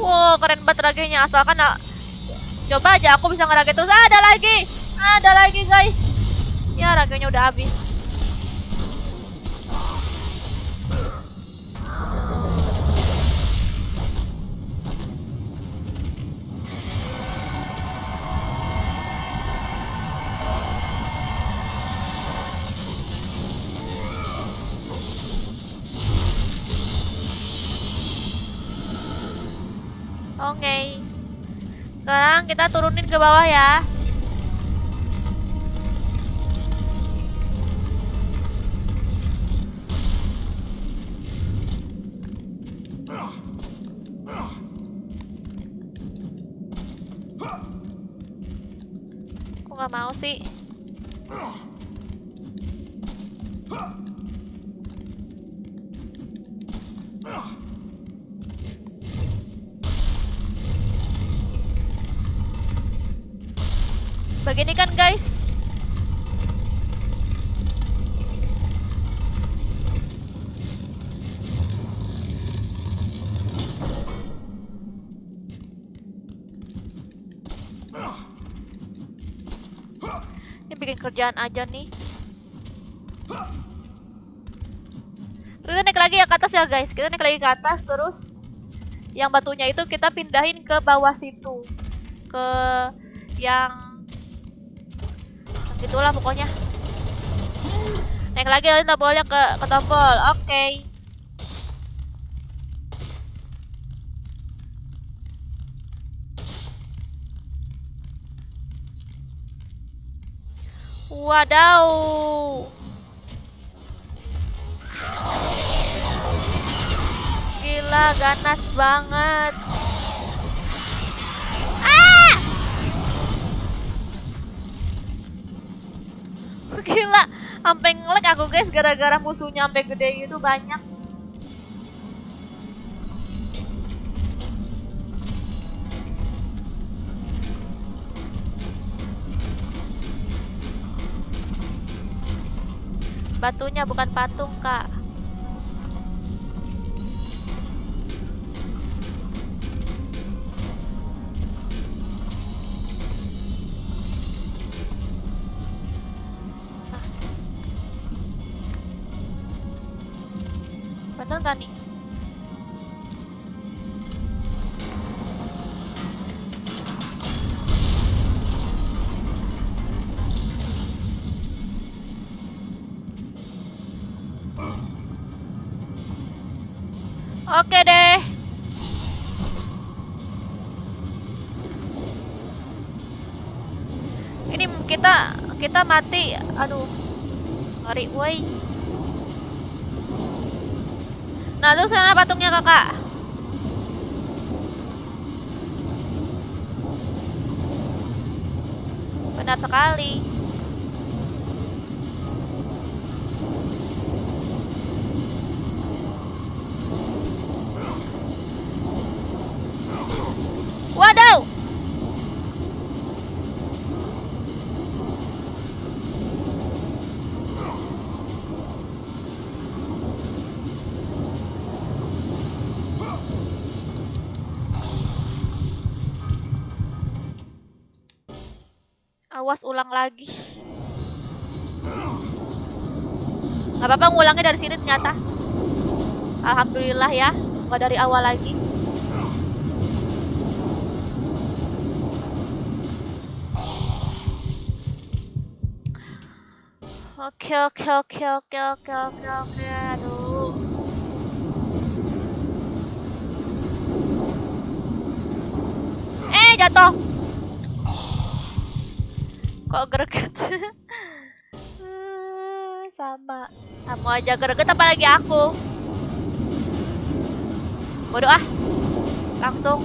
Wow, keren banget ragenya. Asalkan coba aja aku bisa ngerage terus. Ada lagi. Ada lagi guys. Ya, raganya udah habis. Oke. Sekarang kita turunin ke bawah ya. Aku nggak mau sih. Begini kan guys. Ini bikin kerjaan aja nih. Kita naik lagi ya ke atas ya guys. Kita naik lagi ke atas terus yang batunya itu kita pindahin ke bawah situ. Ke yang itulah pokoknya. Naik lagi tombolnya ke tombol. Oke. Wadaw. Gila, ganas banget. Gila, sampai nge-lag aku guys gara-gara musuhnya sampai gede gitu banyak. Batunya bukan patung, Kak. nggak nih? Oke deh. Ini kita mati. Aduh. Ngeri woi. Nah, tuh sana patungnya, Kakak. Benar sekali. Waduh. Awas ulang lagi. Gak apa-apa ngulangnya dari sini ternyata. Alhamdulillah ya, gak dari awal lagi. Oke. Aduh. Jatuh. Kok greget? Sama. Kamu aja greget apalagi aku. Bodoh ah. Langsung.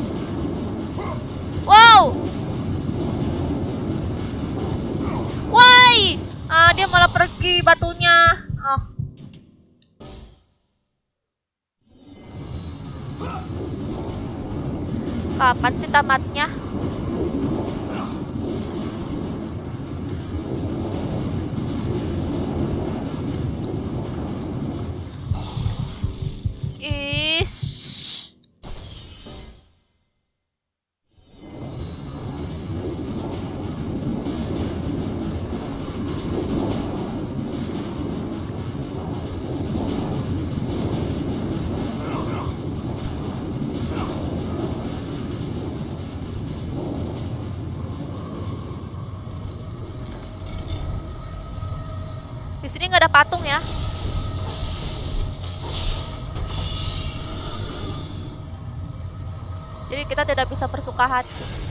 Wow. Woi. Dia malah pergi batunya. Kapan sih tamatnya? Di sini nggak ada patung ya. Jadi kita tidak bisa bersuka hati.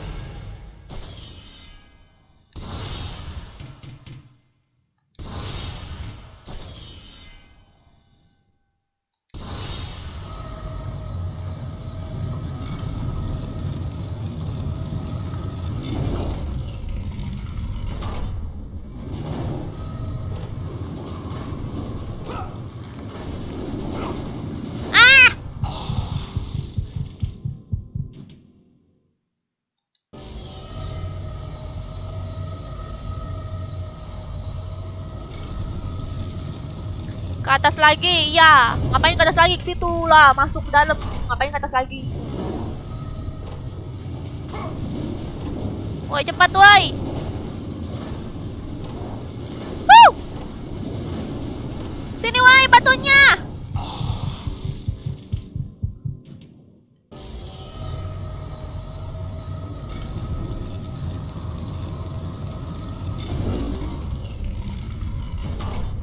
Ke atas lagi, ya. Ngapain ke atas lagi? Ke situ lah, masuk ke dalam. Ngapain ke atas lagi? Woi, cepat woi. Sini woi batunya.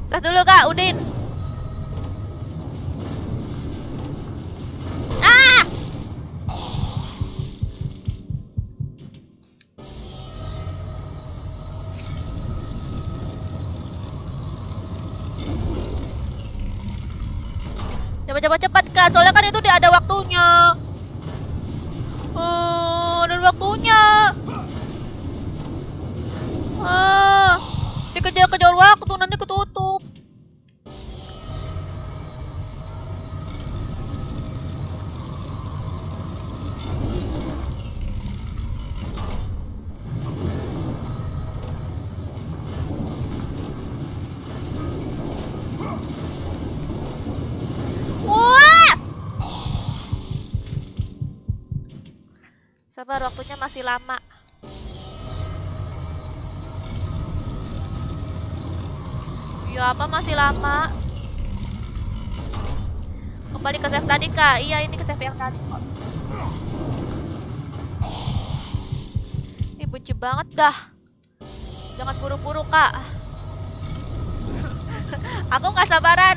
Sah dulu Kak Udin. Cepat Kak, soalnya kan itu dia ada waktunya. Ada waktunya. Dikejar-kejar waktu, nanti ketutup. Sabar, waktunya masih lama. Ya apa masih lama? Kembali ke save tadi kak. Iya ini ke save yang tadi kok. Ih benci banget dah. Jangan buru-buru kak. Aku nggak sabaran.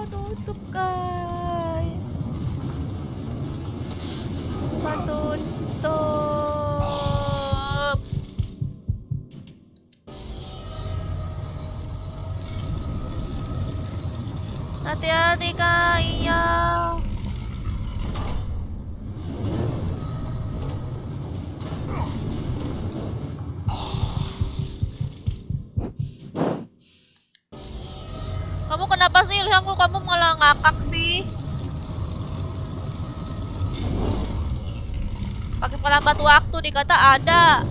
Ketutup guys. Ketutup. Hati-hati kak, iya. Kamu kenapa sih Ilhamku? Kamu malah ngakak sih. Pakai pelambat waktu dikata ada.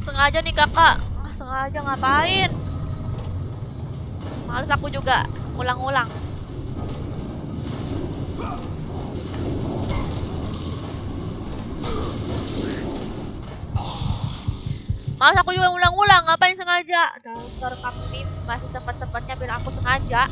Sengaja nih kakak. Sengaja ngapain? Males aku juga ulang-ulang. Males aku juga ulang-ulang. Ngapain sengaja? Dasar kamu nih masih sempat-sempatnya bilang aku sengaja.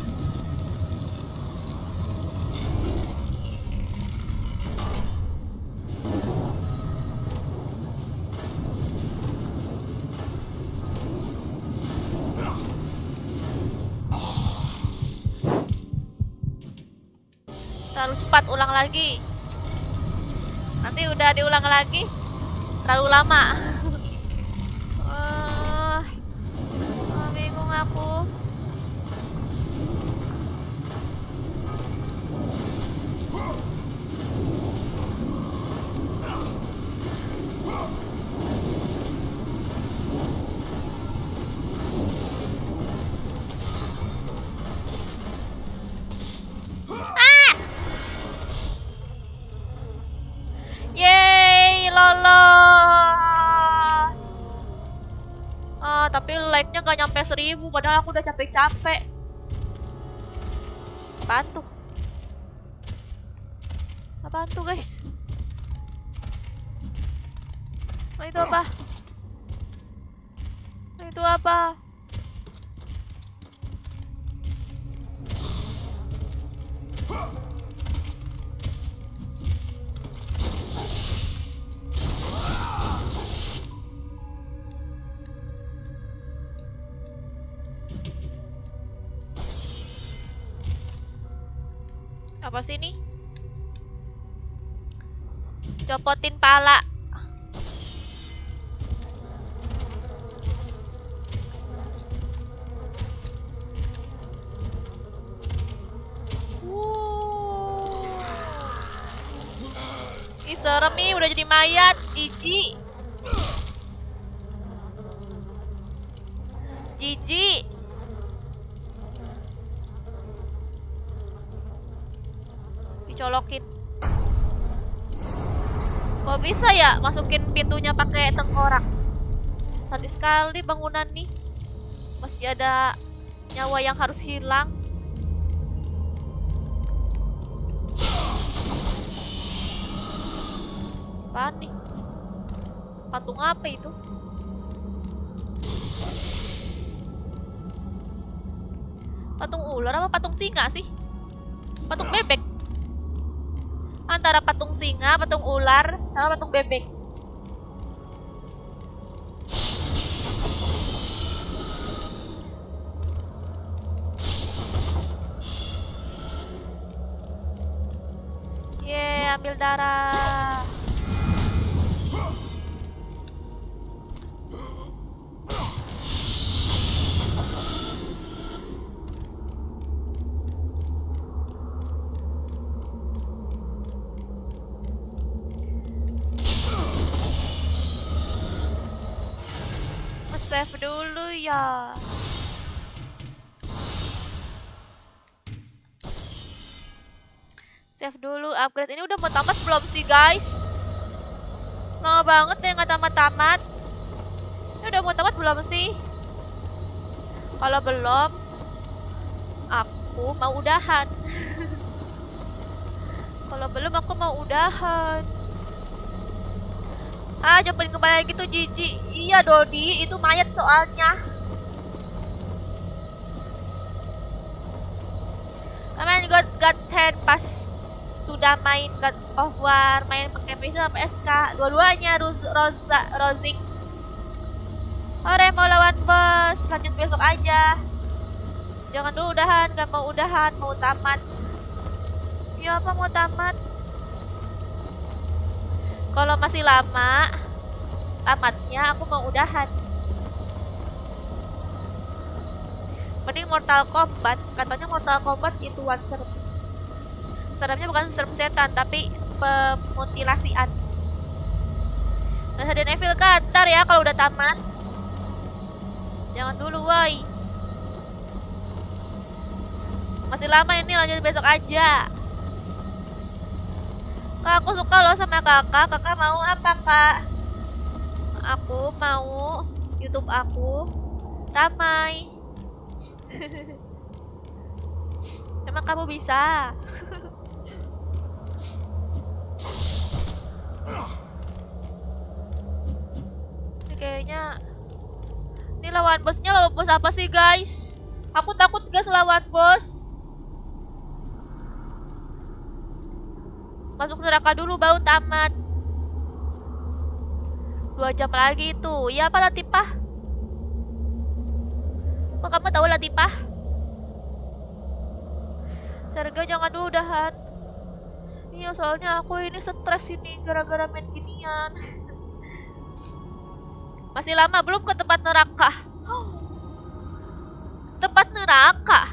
Terlalu cepat, ulang lagi. Nanti udah diulang lagi terlalu lama. Bingung aku. Yeay, lolos. Tapi like-nya gak nyampe 1000, padahal aku udah capek-capek. Apaan tuh? Apaan tuh guys? Itu apa? Itu apa? Apa sih ini? Copotin pala. Ih serem nih, udah jadi mayat. Jijik. Jijik. Colokin. Kok bisa ya masukin pintunya pakai tengkorak? Sadis sekali bangunan nih. Masih ada nyawa yang harus hilang. Apaan nih? Patung apa itu? Patung ular apa patung singa sih? Patung bebek. antara patung singa, patung ular, sama patung bebek. Yeay, ambil darah. Save dulu ya. Save dulu, upgrade. Ini udah mau tamat belum sih guys? Lama banget ya nggak tamat-tamat. Ini udah mau tamat belum sih? Kalau belum, aku mau udahan. Kalau belum aku mau udahan. Ah, jangan kembali gitu jijik. Iya Dodi, itu mayat soalnya. Main God Hand pas sudah main God of War, main pakai PC sama SK, dua-duanya Rozik. Ore mau lawan bos, lanjut besok aja. Jangan dulu udahan, gak mau udahan, mau tamat. Ya apa mau tamat? Kalau masih lama tamatnya, aku mau udahan. Mending Mortal Kombat. Katanya Mortal Kombat itu one serem. Seremnya bukan serem setan, tapi pemutilasian. Resident Evil kan, ntar ya kalau udah tamat. Jangan dulu woi. Masih lama ini, lanjut besok aja. Kak, aku suka loh sama kakak. Kakak mau apa kak? Aku mau YouTube aku ramai. Emang kamu bisa? Ini kayaknya ini lawan bosnya bos apa sih guys? Aku takut guys lawan bos. Masuk neraka dulu baru tamat. 2 jam lagi itu. Iya apa Latifah? Kok kamu tahu Latifah? Serga jangan dulu udahan. Iya soalnya aku ini stres ini gara-gara main ginian. Masih lama belum ke tempat neraka. Tempat neraka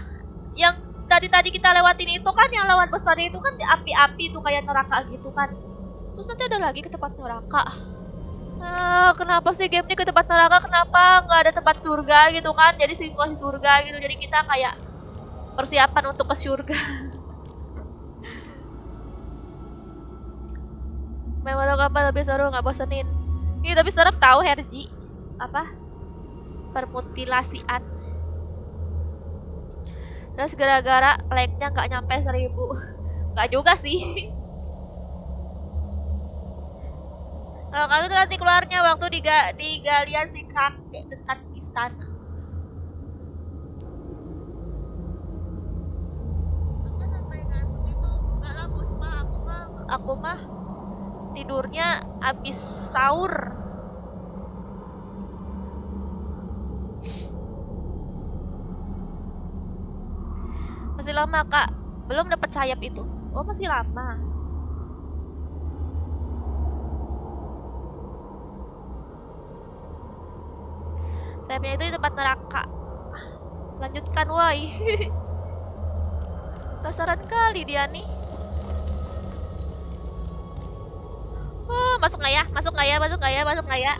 yang tadi kita lewatin itu kan, yang lawan bos tadi itu kan di api-api tuh kayak neraka gitu kan. Terus nanti ada lagi ke tempat neraka. Kenapa sih game ini ke tempat neraka? Kenapa nggak ada tempat surga gitu kan? Jadi simulasi surga gitu. Jadi kita kayak persiapan untuk ke surga. Memang apa lebih seru, nggak bosenin. Ini tapi serem tahu Herji apa? Permutilasian. Terus gara-gara like-nya nggak nyampe 1000. Nggak juga sih. Kalau kamu tuh nanti keluarnya waktu di galian si kakek dekat istana. Sampai ngantuk itu nggak lah bos mah, aku mah tidurnya abis sahur. Masih lama kak, belum dapat sayap itu. Oh masih lama. Sayapnya itu di tempat neraka. Lanjutkan woi. Penasaran kali dia nih. Oh, masuk nggak ya? Masuk nggak ya? Masuk nggak ya? Masuk nggak ya?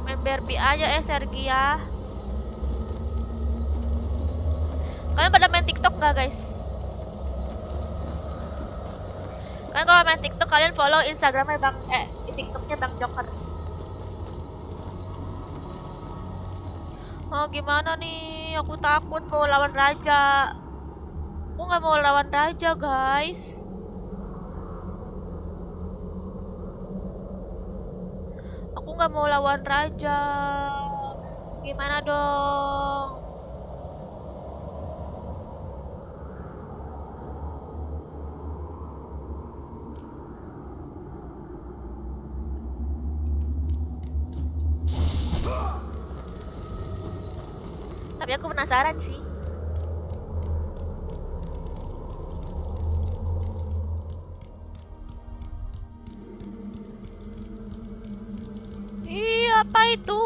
Main Barbie aja Sergia. Kalian pada main TikTok nggak guys? Kalian kalau main TikTok kalian follow Instagramnya Bang TikToknya Bang Joker. Oh gimana nih? Aku takut mau lawan raja. Aku nggak mau lawan raja guys. Aku nggak mau lawan raja. Gimana dong? Tapi aku penasaran sih. Ih, apa itu?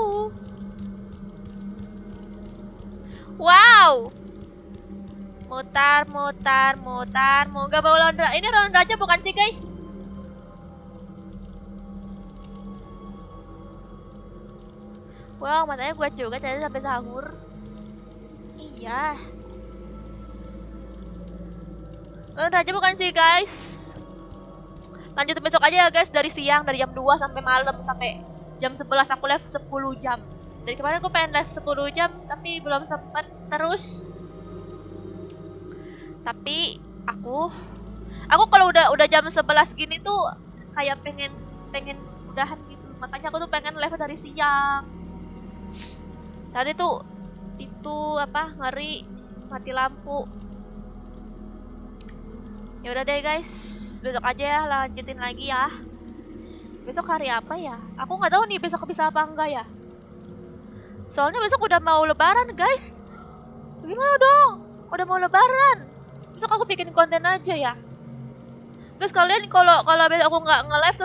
Wow. Mutar. Gak bawa Londra. Ini Londra aja bukan sih, guys? Wow, matanya kuat juga tadi sampai sahur. Iya. Londra aja bukan sih, guys? Lanjut besok aja ya, guys. Dari siang, dari jam 2 sampai malam, sampai jam 11 aku live 10 jam. Dari kemarin aku pengen live 10 jam tapi belum sempat terus. Tapi aku kalau udah jam 11 gini tuh kayak pengen udahan gitu. Makanya aku tuh pengen live dari siang. Tadi tuh itu apa ngeri mati lampu. Ya udah deh guys, besok aja ya lanjutin lagi ya. Besok hari apa ya? Aku nggak tahu nih besok bisa apa enggak ya. Soalnya besok udah mau lebaran guys. Gimana dong? Udah mau lebaran. Besok aku bikin konten aja ya. Terus kalian kalau besok aku nggak nge-live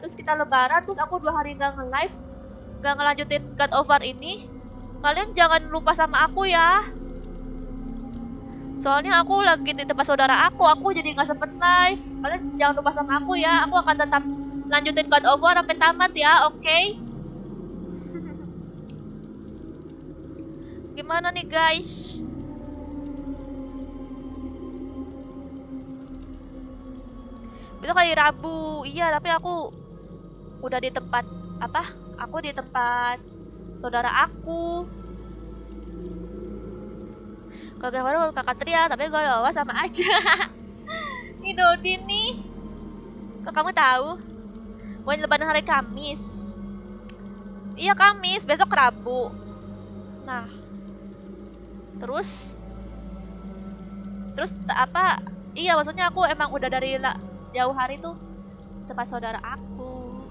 terus kita lebaran terus aku 2 hari nggak nge-live, nggak ngelanjutin God of War ini, kalian jangan lupa sama aku ya. Soalnya aku lagi di tempat saudara aku jadi nggak sempet live. Kalian jangan lupa sama aku ya. Aku akan tetap lanjutin God of War sampai tamat ya, oke? Gimana nih guys? Besok hari Rabu, iya tapi aku udah di tempat apa? Aku di tempat saudara aku. Kalau baru kakak Tria, tapi gue bawa sama aja. Ini Dodin nih. Kok kamu tahu? Buat lebaran hari Kamis. Iya Kamis, besok Rabu. Nah, terus apa? Iya maksudnya aku emang udah dari jauh hari tuh tempat saudara aku.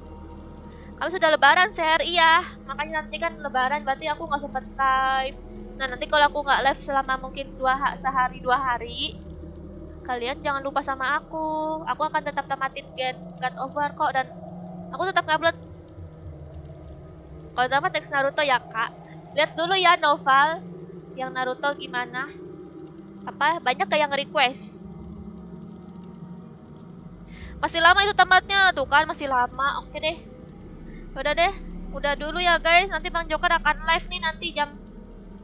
Kami sudah lebaran share, iya. Makanya nanti kan lebaran berarti aku nggak sempet live. Nah nanti kalau aku nggak live selama mungkin sehari 2 hari, kalian jangan lupa sama aku. Aku akan tetap tamatin God of War kok dan aku tetap ngupload. Kalau tamat next Naruto ya kak. Lihat dulu ya novel yang Naruto gimana. Apa banyak kayak yang request. Masih lama itu tamatnya tuh kan masih lama. Oke deh. Udah deh. Udah dulu ya guys. Nanti Bang Joker akan live nih nanti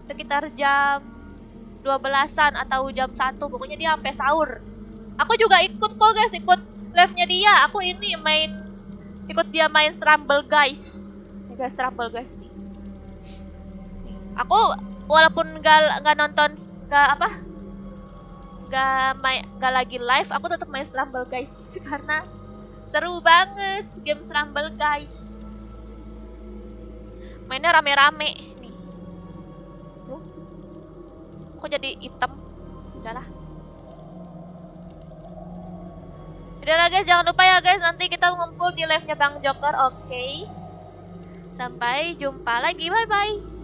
sekitar jam 12-an atau jam 1. Pokoknya dia sampai sahur. Aku juga ikut kok guys, ikut live-nya dia. Aku ini ikut dia main Rumble guys. Ini guys Rumble guys nih. Aku walaupun gak nonton gak lagi live, aku tetap main Rumble guys karena seru banget game Rumble guys. Mainnya rame-rame. Kok jadi hitam? Udahlah. Udahlah guys, jangan lupa ya guys, nanti kita ngumpul di live-nya Bang Joker, oke? Sampai jumpa lagi, bye-bye.